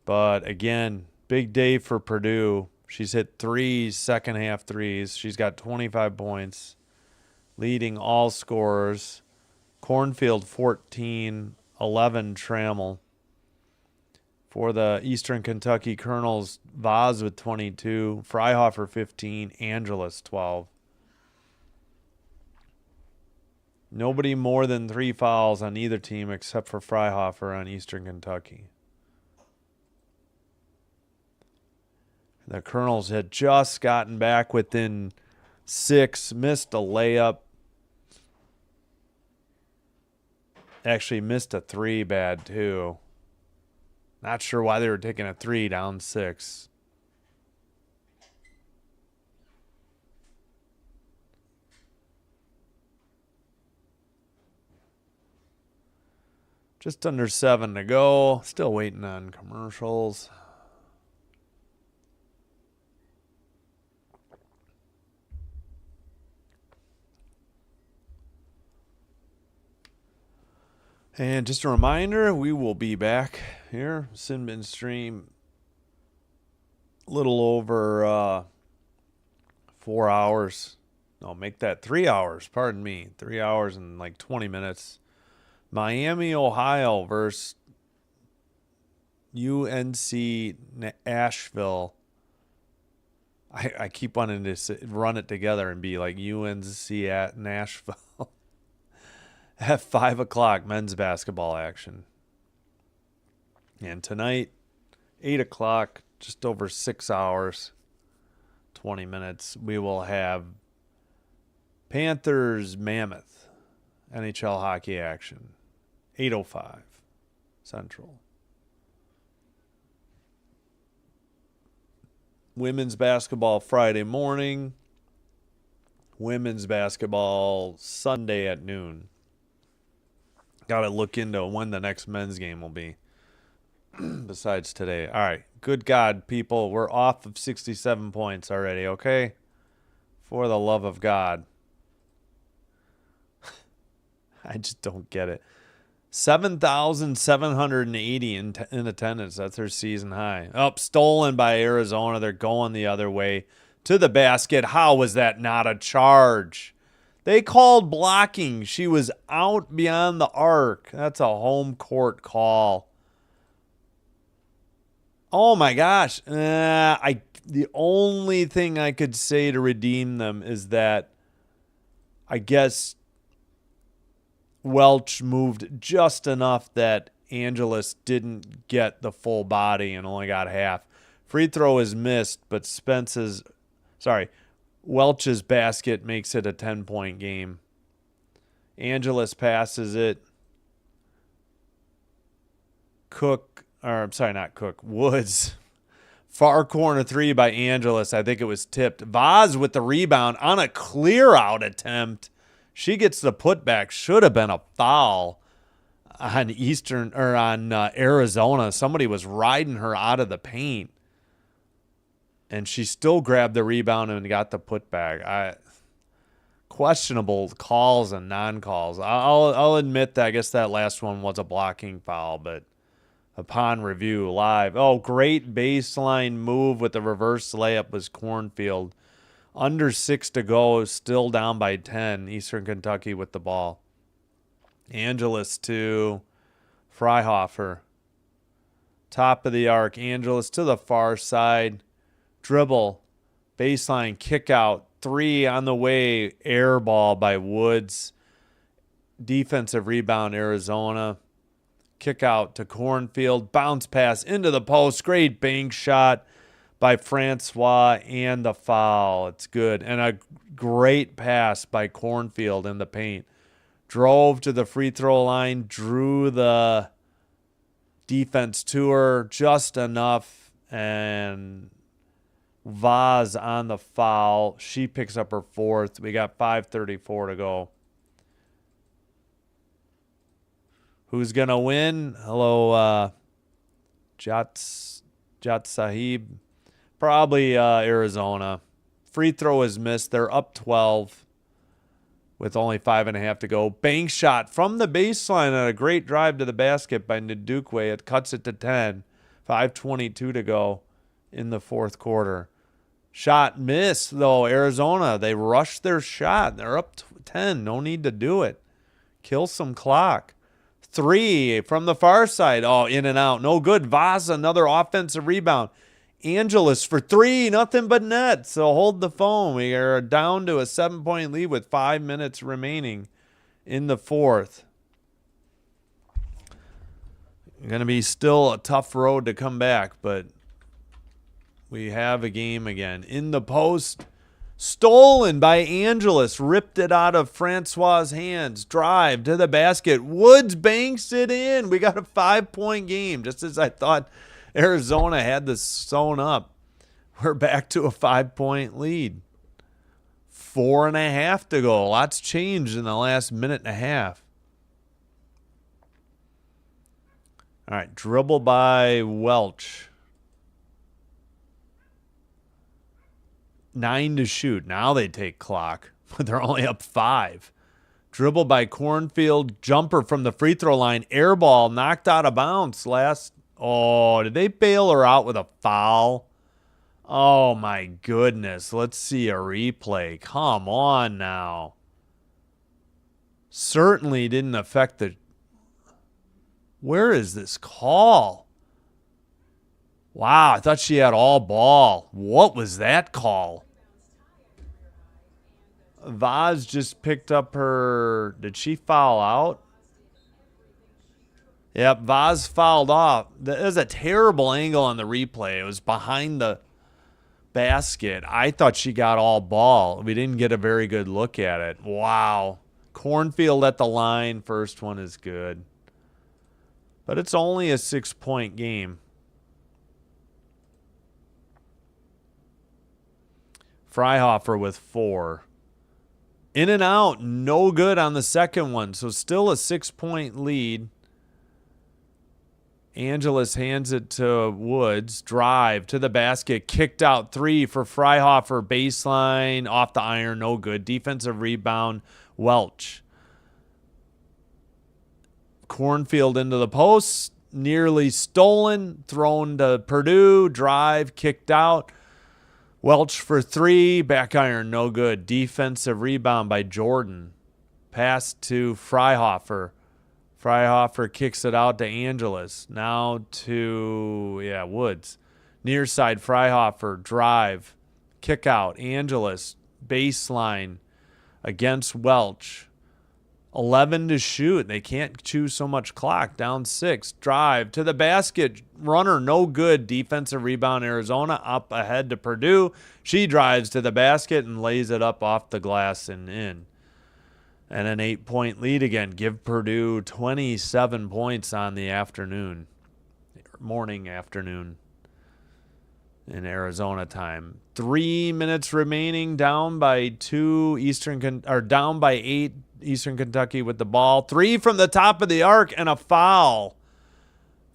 But again, big day for Purdue. She's hit 3 second half threes. She's got 25 points, leading all scorers. Cornfield 14, 11 Trammell. For the Eastern Kentucky Colonels, Vaz with 22, Freihofer 15, Angeles 12. Nobody more than 3 fouls on either team except for Freihofer on Eastern Kentucky. The Colonels had just gotten back within 6, missed a layup. Actually missed a 3 bad too. Not sure why they were taking a 3 down 6. Just under 7 to go. Still waiting on commercials. And just a reminder, we will be back here, Sinbin stream, a little over 4 hours. No, make that 3 hours, pardon me. 3 hours and like 20 minutes. Miami, Ohio versus UNC Asheville. I keep wanting to run it together and be like UNC at Nashville. At 5 o'clock, men's basketball action. And tonight, 8 o'clock, just over 6 hours, 20 minutes, we will have Panthers Mammoth NHL hockey action. 8:05 Central. Women's basketball Friday morning. Women's basketball Sunday at noon. Got to look into when the next men's game will be besides today. All right. Good God, people. We're off of 67 points already, okay? For the love of God. I just don't get it. 7,780 in attendance. That's their season high. Oh, stolen by Arizona. They're going the other way to the basket. How was that not a charge? They called blocking. She was out beyond the arc. That's a home court call. Oh, my gosh. The only thing I could say to redeem them is that I guess Welch moved just enough that Angeles didn't get the full body and only got half. Free throw is missed, but Welch's basket makes it a 10-point game. Angeles passes it. Cook or I'm sorry, not Cook, Woods. Far corner 3 by Angeles. I think it was tipped. Vaz with the rebound on a clear out attempt. She gets the putback. Should have been a foul on Arizona. Somebody was riding her out of the paint, and she still grabbed the rebound and got the putback. Questionable calls and non-calls. I'll admit that I guess that last one was a blocking foul, but upon review live. Oh, great baseline move with the reverse layup was Cornfield. Under 6 to go, still down by 10. Eastern Kentucky with the ball. Angeles to Freihofer. Top of the arc. Angeles to the far side. Dribble. Baseline kick out. 3 on the way. Air ball by Woods. Defensive rebound, Arizona. Kick out to Cornfield. Bounce pass into the post. Great bank shot by Francois and the foul. It's good. And a great pass by Cornfield in the paint. Drove to the free throw line. Drew the defense to her just enough. And Vaz on the foul. She picks up her 4th. We got 5:34 to go. Who's going to win? Hello, Jat Sahib. Probably Arizona. Free throw is missed. They're up 12 with only 5.5 to go. Bank shot from the baseline on a great drive to the basket by Ndukwe. It cuts it to 10. 5:22 to go in the 4th quarter. Shot missed, though. Arizona, they rushed their shot. They're up 10. No need to do it. Kill some clock. 3 from the far side. Oh, in and out. No good. Vaz, another offensive rebound. Angeles for 3. Nothing but net. So hold the phone. We are down to a 7-point lead with 5 minutes remaining in the 4th. Going to be still a tough road to come back, but we have a game again. In the post. Stolen by Angeles. Ripped it out of Francois' hands. Drive to the basket. Woods banks it in. We got a 5-point game. Just as I thought Arizona had this sewn up. We're back to a 5-point lead. 4.5 to go. Lots changed in the last minute and a half. All right. Dribble by Welch. 9 to shoot. Now they take clock, but they're only up 5. Dribble by Cornfield. Jumper from the free throw line. Air ball knocked out of bounds last. Oh, did they bail her out with a foul? Oh, my goodness. Let's see a replay. Come on now. Certainly didn't affect the... Where is this call? Wow, I thought she had all ball. What was that call? Vaz just picked up her... Did she foul out? Yep, Vaz fouled off. That was a terrible angle on the replay. It was behind the basket. I thought she got all ball. We didn't get a very good look at it. Wow. Cornfield at the line. First one is good. But it's only a 6-point game. Freihofer with 4. In and out, no good on the second one. So still a 6-point lead. Angeles hands it to Woods. Drive to the basket. Kicked out 3 for Freihofer. Baseline off the iron. No good. Defensive rebound. Welch. Cornfield into the post. Nearly stolen. Thrown to Purdue. Drive. Kicked out. Welch for 3. Back iron. No good. Defensive rebound by Jordan. Pass to Freihofer. Freihofer kicks it out to Angeles. Now to, Woods. Near side, Freihofer. Drive. Kick out. Angeles. Baseline against Welch. 11 to shoot. They can't chew so much clock. Down 6. Drive to the basket. Runner, no good. Defensive rebound, Arizona. Up ahead to Purdue. She drives to the basket and lays it up off the glass and in. And an 8-point lead again. Give Purdue 27 points on the afternoon. morning, afternoon in Arizona time. 3 minutes remaining, down by 8 Eastern Kentucky with the ball. 3 from the top of the arc and a foul.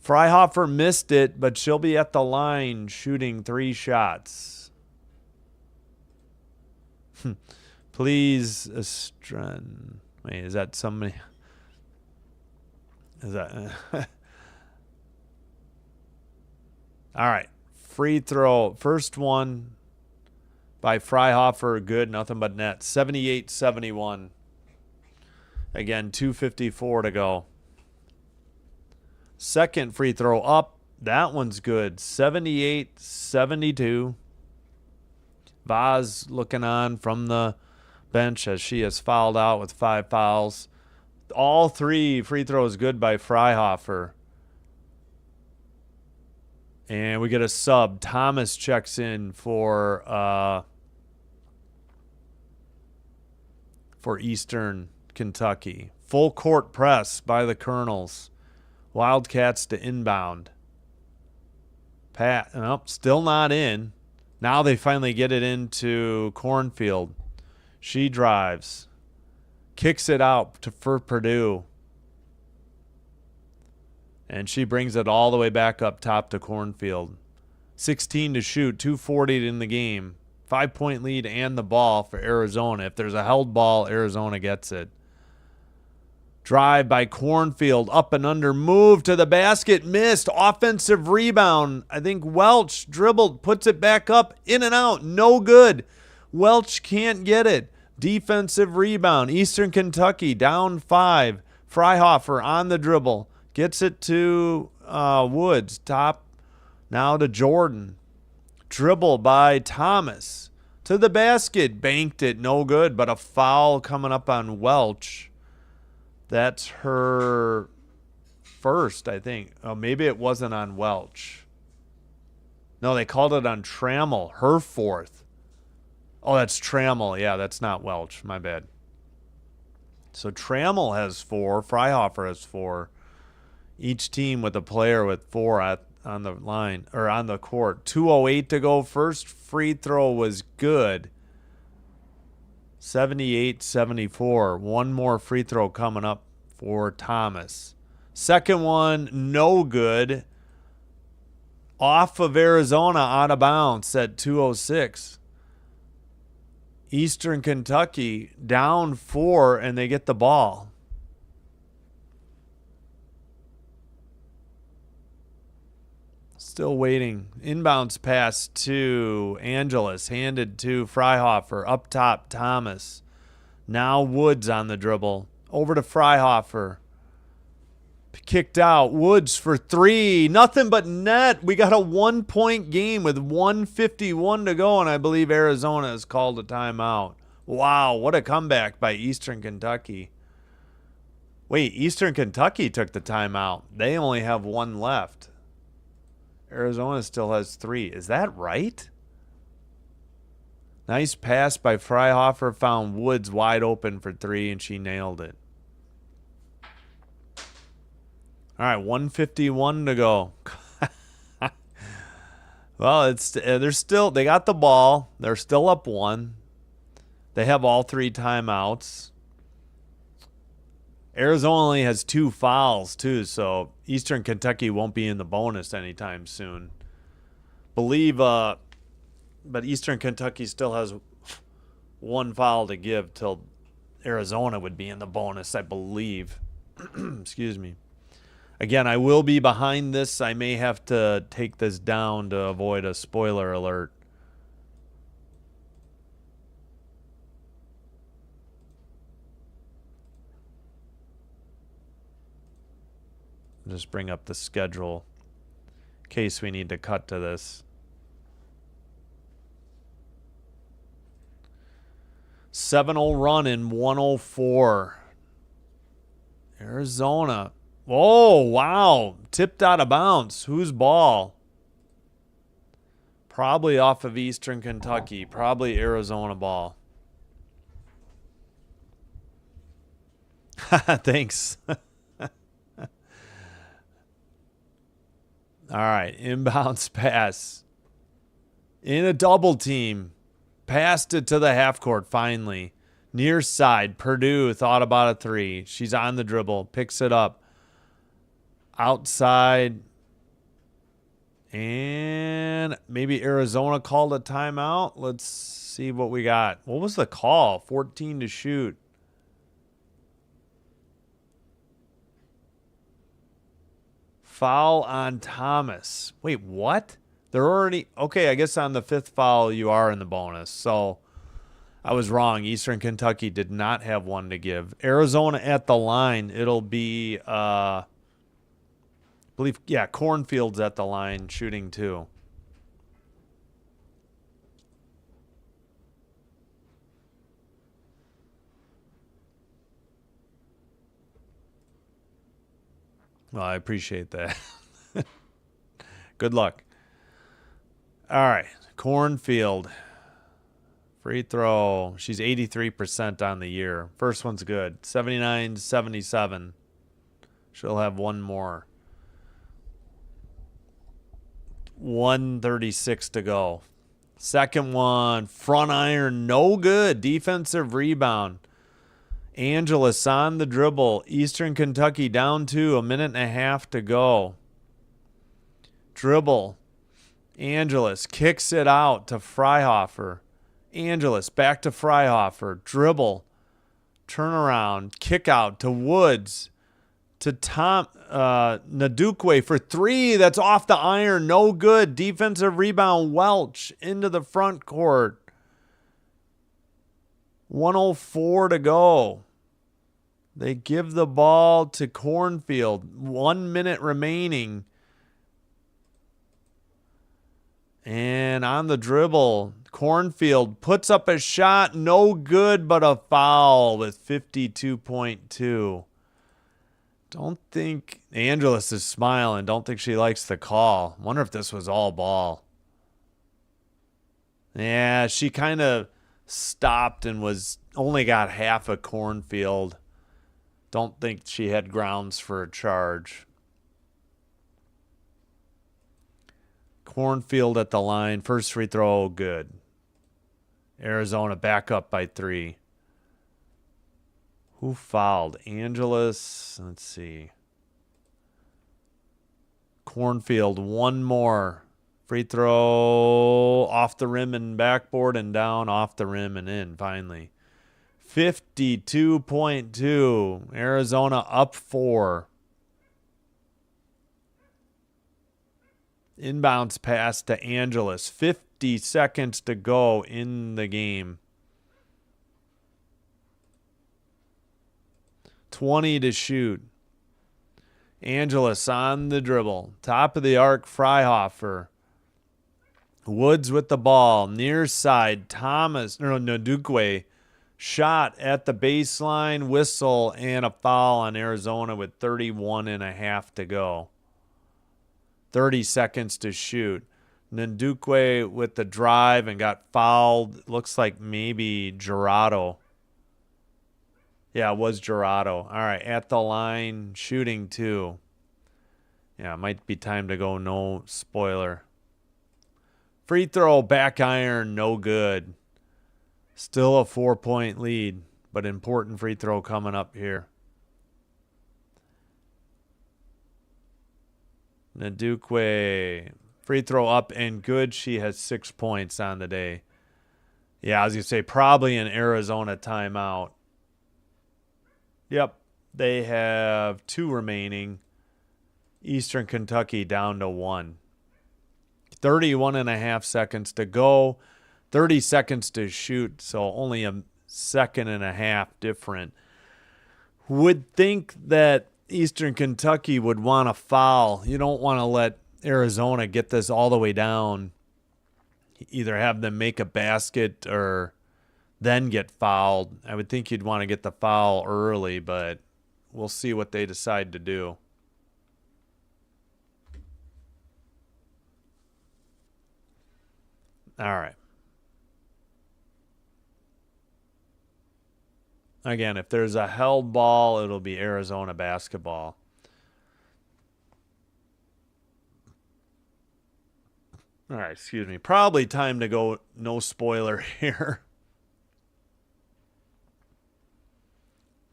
Freihofer missed it, but she'll be at the line shooting 3 shots. Please, Estren. Wait, is that somebody? Is that? All right. Free throw. First one by Freihofer. Good. Nothing but net. 78-71. Again, 2:54 to go. Second free throw up. That one's good. 78-72. Vaz looking on from the bench as she has fouled out with 5 fouls. All 3 free throws good by Freihofer. And we get a sub. Thomas checks in for Eastern Kentucky. Full court press by the Colonels. Wildcats to inbound. Still not in. Now they finally get it into Cornfield. She drives. Kicks it out for Purdue. And she brings it all the way back up top to Cornfield. 16 to shoot, 2:40 in the game. 5-point lead and the ball for Arizona. If there's a held ball, Arizona gets it. Drive by Cornfield, up and under, move to the basket, missed. Offensive rebound. I think Welch dribbled, puts it back up, in and out, no good. Welch can't get it. Defensive rebound. Eastern Kentucky down 5. Freihofer on the dribble. Gets it to Woods. Top now to Jordan. Dribble by Thomas. To the basket. Banked it. No good. But a foul coming up on Welch. That's her first, I think. Oh, maybe it wasn't on Welch. No, they called it on Trammell. Her 4th. Oh, that's Trammell. Yeah, that's not Welch. My bad. So Trammell has 4. Freihofer has 4. Each team with a player with 4 on the line or on the court. 2:08 to go. First free throw was good. 78-74. One more free throw coming up for Thomas. Second one, no good. Off of Arizona, out of bounds at 2:06. Eastern Kentucky down 4, and they get the ball. Still waiting. Inbounds pass to Angeles. Handed to Freihofer. Up top, Thomas. Now Woods on the dribble. Over to Freihofer. Kicked out. Woods for 3. Nothing but net. We got a 1-point game with 1:51 to go, and I believe Arizona has called a timeout. Wow, what a comeback by Eastern Kentucky. Wait, Eastern Kentucky took the timeout. They only have 1 left. Arizona still has 3. Is that right? Nice pass by Freihofer. Found Woods wide open for 3, and she nailed it. All right, 1:51 to go. Well, they got the ball. They're still up 1. They have all 3 timeouts. Arizona only has 2 fouls, too, so Eastern Kentucky won't be in the bonus anytime soon. But Eastern Kentucky still has 1 foul to give till Arizona would be in the bonus, I believe. Excuse me. Again, I will be behind this. I may have to take this down to avoid a spoiler alert. Just bring up the schedule in case we need to cut to this. 7-0 run in 104. Arizona. Oh, wow. Tipped out of bounds. Whose ball? Probably off of Eastern Kentucky. Probably Arizona ball. Thanks. All right, inbounds pass. In a double team. Passed it to the half court finally. Near side, Purdue thought about a three. She's on the dribble, picks it up. Outside. And maybe Arizona called a timeout. Let's see what we got. What was the call? 14 to shoot. Foul on Thomas. Wait, what? They're already... Okay, I guess on the fifth foul, you are in the bonus. So I was wrong. Eastern Kentucky did not have one to give. Arizona at the line. It'll be, I believe, yeah, Cornfield's at the line shooting two. Well, I appreciate that. Good luck. All right, Cornfield. Free throw. She's 83% on the year. First one's good. 79-77. She'll have one more. 1:36 to go. Second one, front iron, no good. Defensive rebound. Angelus on the dribble. Eastern Kentucky down 2, a minute and a half to go. Dribble. Angelus kicks it out to Freihofer. Angelus back to Freihofer. Dribble. Turnaround. Kick out to Woods. To Nadukwe for three. That's off the iron. No good. Defensive rebound. Welch into the front court. 1:04 to go. They give the ball to Cornfield. 1 minute remaining. And on the dribble, Cornfield puts up a shot. No good, but a foul with 52.2. Don't think Angelus is smiling. Don't think she likes the call. Wonder if this was all ball. Yeah, she kind of stopped and was only got half a Cornfield. Don't think she had grounds for a charge. Cornfield at the line. First free throw, good. Arizona back up by 3. Who fouled? Angelus. Let's see. Cornfield, one more. Free throw off the rim and backboard and down, off the rim and in finally. 52.2. Arizona up 4. Inbounds pass to Angelus. 50 seconds to go in the game. 20 to shoot. Angelus on the dribble. Top of the arc, Freihofer. Woods with the ball. Near side, Nadukwe. Shot at the baseline, whistle, and a foul on Arizona with 31 and a half to go. 30 seconds to shoot. Nadukwe with the drive and got fouled. Looks like maybe Gerardo. Yeah, it was Gerardo. All right, at the line, shooting 2. Yeah, it might be time to go, no spoiler. Free throw, back iron, no good. Still a 4-point lead, but important free throw coming up here. Nadukwe, free throw up and good. She has 6 points on the day. Yeah, as you say, probably an Arizona timeout. Yep, they have 2 remaining. Eastern Kentucky down to 1. 31 and a half seconds to go. 30 seconds to shoot, so only a second and a half different. Would think that Eastern Kentucky would want to foul. You don't want to let Arizona get this all the way down. Either have them make a basket or then get fouled. I would think you'd want to get the foul early, but we'll see what they decide to do. All right. Again, if there's a held ball, it'll be Arizona basketball. All right, excuse me. Probably time to go no spoiler here.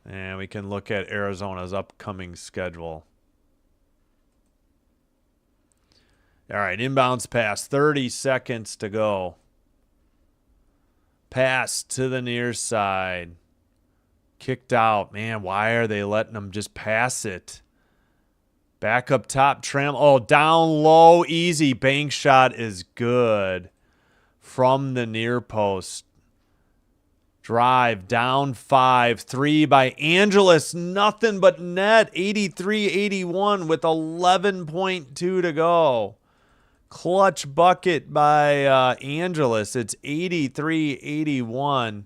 And we can look at Arizona's upcoming schedule. All right, inbounds pass, 30 seconds to go. Pass to the near side. Kicked out. Man, why are they letting them just pass it? Back up top, Tram. Oh, down low, easy. Bank shot is good from the near post. Drive, down 5. 3 by Angeles. Nothing but net. 83-81 with 11.2 to go. Clutch bucket by Angeles. It's 83-81.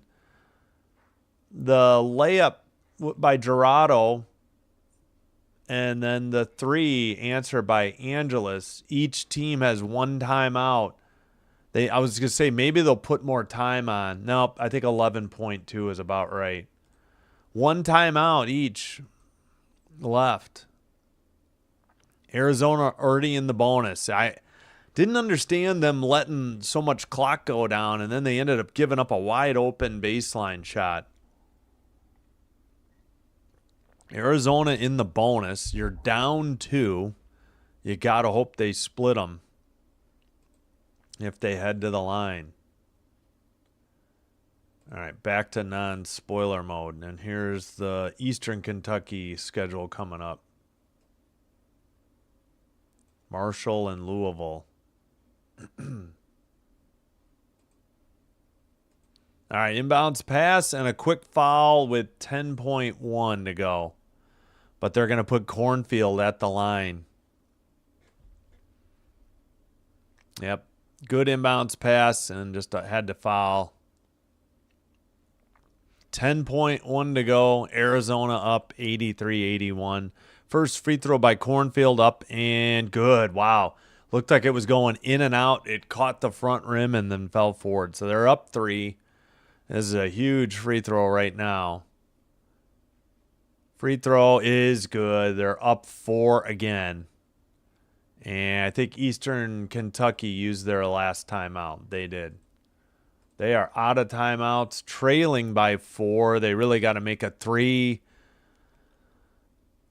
The layup by Gerardo, and then the 3 answer by Angeles. Each team has 1 timeout. I was going to say maybe they'll put more time on. Nope, I think 11.2 is about right. 1 timeout each left. Arizona already in the bonus. I didn't understand them letting so much clock go down, and then they ended up giving up a wide open baseline shot. Arizona in the bonus. You're down 2. You got to hope they split them if they head to the line. All right, back to non-spoiler mode. And here's the Eastern Kentucky schedule coming up. Marshall and Louisville. All right, inbounds pass and a quick foul with 10.1 to go. But they're going to put Cornfield at the line. Yep, good inbounds pass and just had to foul. 10.1 to go. Arizona up 83-81. First free throw by Cornfield up and good. Wow. Looked like it was going in and out. It caught the front rim and then fell forward. So they're up 3. This is a huge free throw right now. Free throw is good. They're up 4 again. And I think Eastern Kentucky used their last timeout. They did. They are out of timeouts, trailing by 4. They really got to make a 3.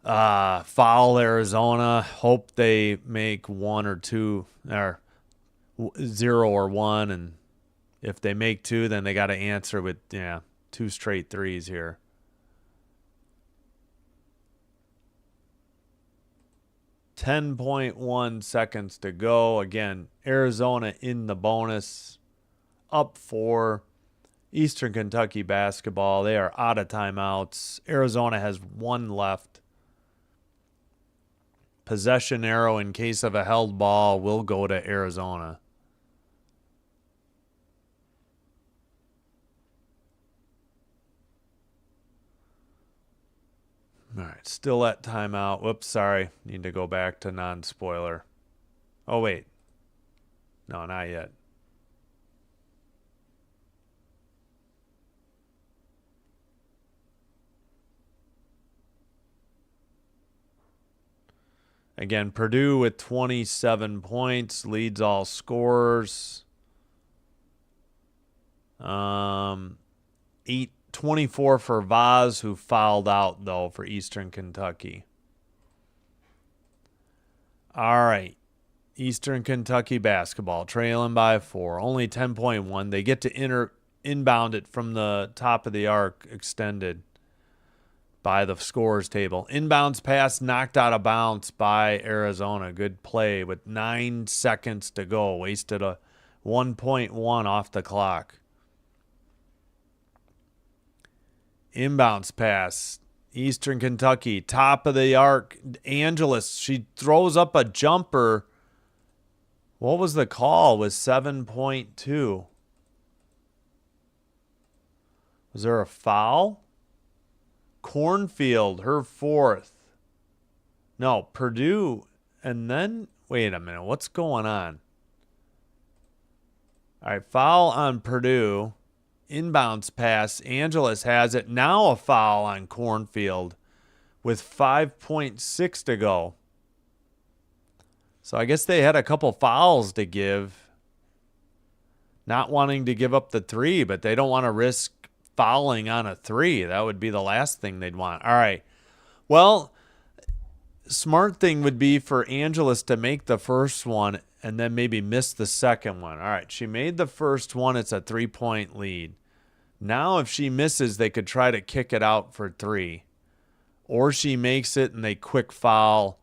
Foul Arizona. Hope they make 1 or 2, or 0 or 1, and if they make 2, then they got to answer with 2 straight threes here. .1 seconds to go. Again, Arizona in the bonus, up 4. Eastern Kentucky basketball. They are out of timeouts. Arizona has 1 left. Possession arrow in case of a held ball will go to Arizona. All right, still at timeout. Whoops, sorry. Need to go back to non-spoiler. Oh, wait. No, not yet. Again, Purdue with 27 points, leads all scorers. 24 for Vaz, who fouled out, though, for Eastern Kentucky. All right. Eastern Kentucky basketball, trailing by 4. Only 10.1. They get to inbound it from the top of the arc, extended by the scores table. Inbounds pass knocked out of bounds by Arizona. Good play with 9 seconds to go. Wasted a 1.1 off the clock. Inbounds pass. Eastern Kentucky, top of the arc. Angeles, she throws up a jumper. What was the call? Was 7.2. Was there a foul? Cornfield, her 4th. No, Purdue. And then, wait a minute. What's going on? All right, foul on Purdue. Inbounds pass. Angeles has it. Now a foul on Cornfield with 5.6 to go. So I guess they had a couple fouls to give. not wanting to give up the 3, but they don't want to risk fouling on a 3. That would be the last thing they'd want. All right. Well, smart thing would be for Angeles to make the first one and then maybe miss the second one. All right, she made the first one. It's a 3-point lead. Now if she misses, they could try to kick it out for 3. Or she makes it and they quick foul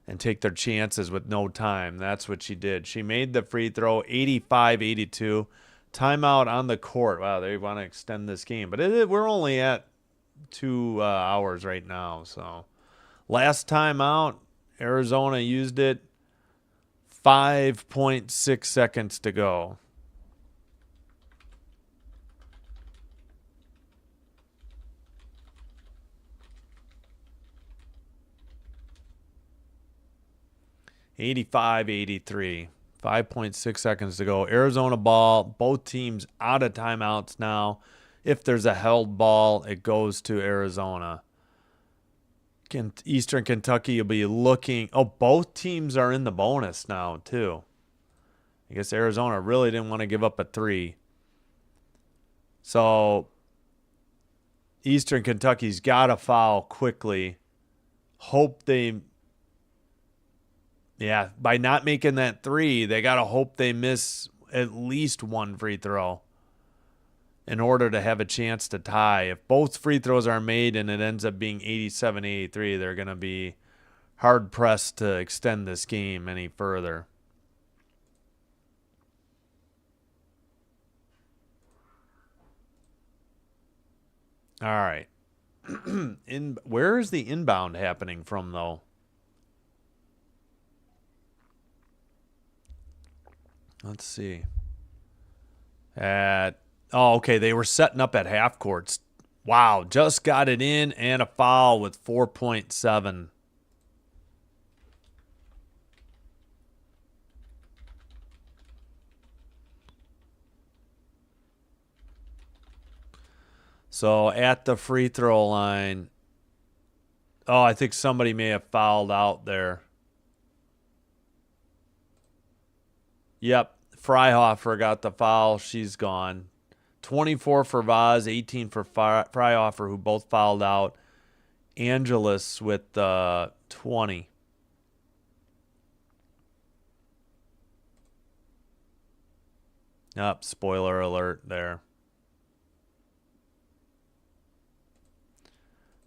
and take their chances with no time. That's what she did. She made the free throw, 85-82. Timeout on the court. Wow, they want to extend this game. But we're only at 2 hours right now. So last time out, Arizona used it. 5.6 seconds to go. (85-83). 5.6 seconds to go. Arizona ball. Both teams out of timeouts now. If there's a held ball, it goes to Arizona. Eastern Kentucky will be looking. Oh, both teams are in the bonus now, too. I guess Arizona really didn't want to give up a 3. So Eastern Kentucky's got to foul quickly. Hope they... Yeah, by not making that 3, they got to hope they miss at least one free throw in order to have a chance to tie. If both free throws are made and it ends up being 87-83, they're going to be hard-pressed to extend this game any further. All right. Where is the inbound happening from, though? Let's see. Okay, they were setting up at half courts. Wow, just got it in and a foul with 4.7. So at the free throw line. Oh, I think somebody may have fouled out there. Yep, Freihofer got the foul. She's gone. 24 for Vaz, 18 for Freihofer, who both fouled out. Angeles with 20. Yep, spoiler alert there.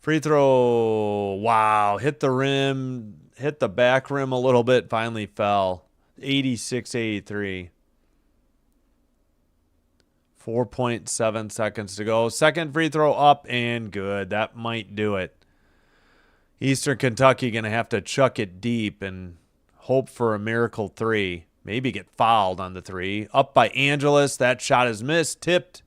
Free throw. Wow, hit the rim, hit the back rim a little bit, finally fell. 86-83. 4.7 seconds to go. Second free throw up and good. That might do it. Eastern Kentucky going to have to chuck it deep and hope for a miracle 3. Maybe get fouled on the 3. Up by Angeles. That shot is missed. Tipped.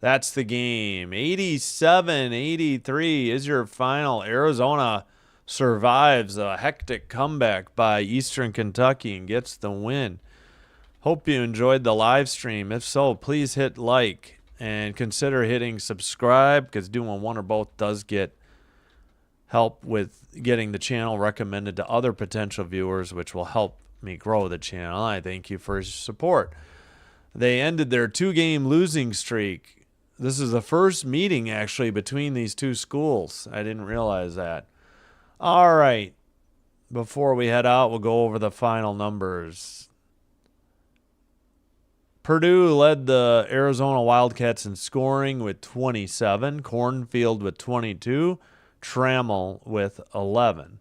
That's the game. 87-83 is your final. Arizona survives a hectic comeback by Eastern Kentucky and gets the win. Hope you enjoyed the live stream. If so, please hit like and consider hitting subscribe, because doing one or both does get help with getting the channel recommended to other potential viewers, which will help me grow the channel. I thank you for your support. They ended their 2-game losing streak. This is the first meeting, actually, between these two schools. I didn't realize that. All right. Before we head out, we'll go over the final numbers. Purdue led the Arizona Wildcats in scoring with 27. Cornfield with 22. Trammell with 11.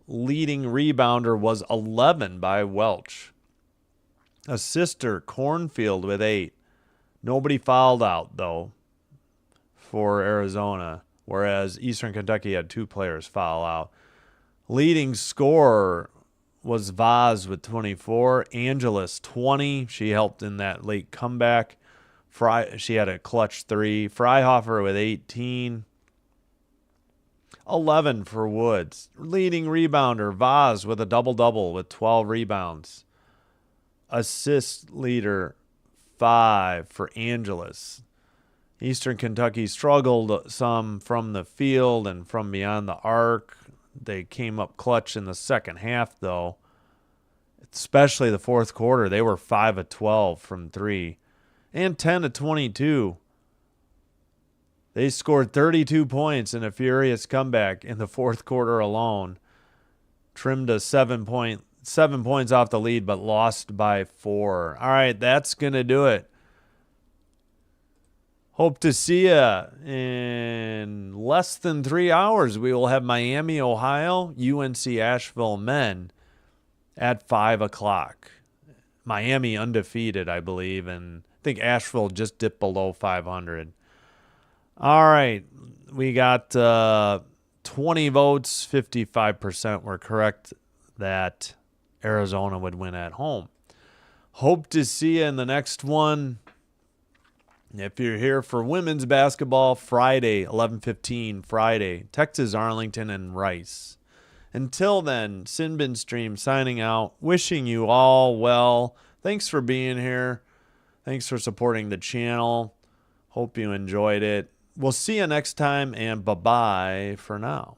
Leading rebounder was 11 by Welch. Assister, Cornfield with 8. Nobody fouled out, though, for Arizona, whereas Eastern Kentucky had 2 players foul out. Leading scorer was Vaz with 24. Angeles, 20. She helped in that late comeback. She had a clutch 3. Freihofer with 18. 11 for Woods. Leading rebounder, Vaz with a double-double with 12 rebounds. Assist leader, 5 for Angeles. Eastern Kentucky struggled some from the field and from beyond the arc. They came up clutch in the second half, though. especially the fourth quarter. They were 5 of 12 from 3 and 10 of 22. They scored 32 points in a furious comeback in the fourth quarter alone. Trimmed a 7 points off the lead, but lost by 4. All right, that's going to do it. Hope to see you in less than 3 hours. We will have Miami, Ohio, UNC Asheville men at 5 o'clock. Miami undefeated, I believe, and I think Asheville just dipped below 500. All right, we got 20 votes, 55% were correct that Arizona would win at home. Hope to see you in the next one. If you're here for women's basketball, Friday, 11:15 Friday, Texas, Arlington, and Rice. Until then, Sinbin Stream signing out, wishing you all well. Thanks for being here. Thanks for supporting the channel. Hope you enjoyed it. We'll see you next time, and bye-bye for now.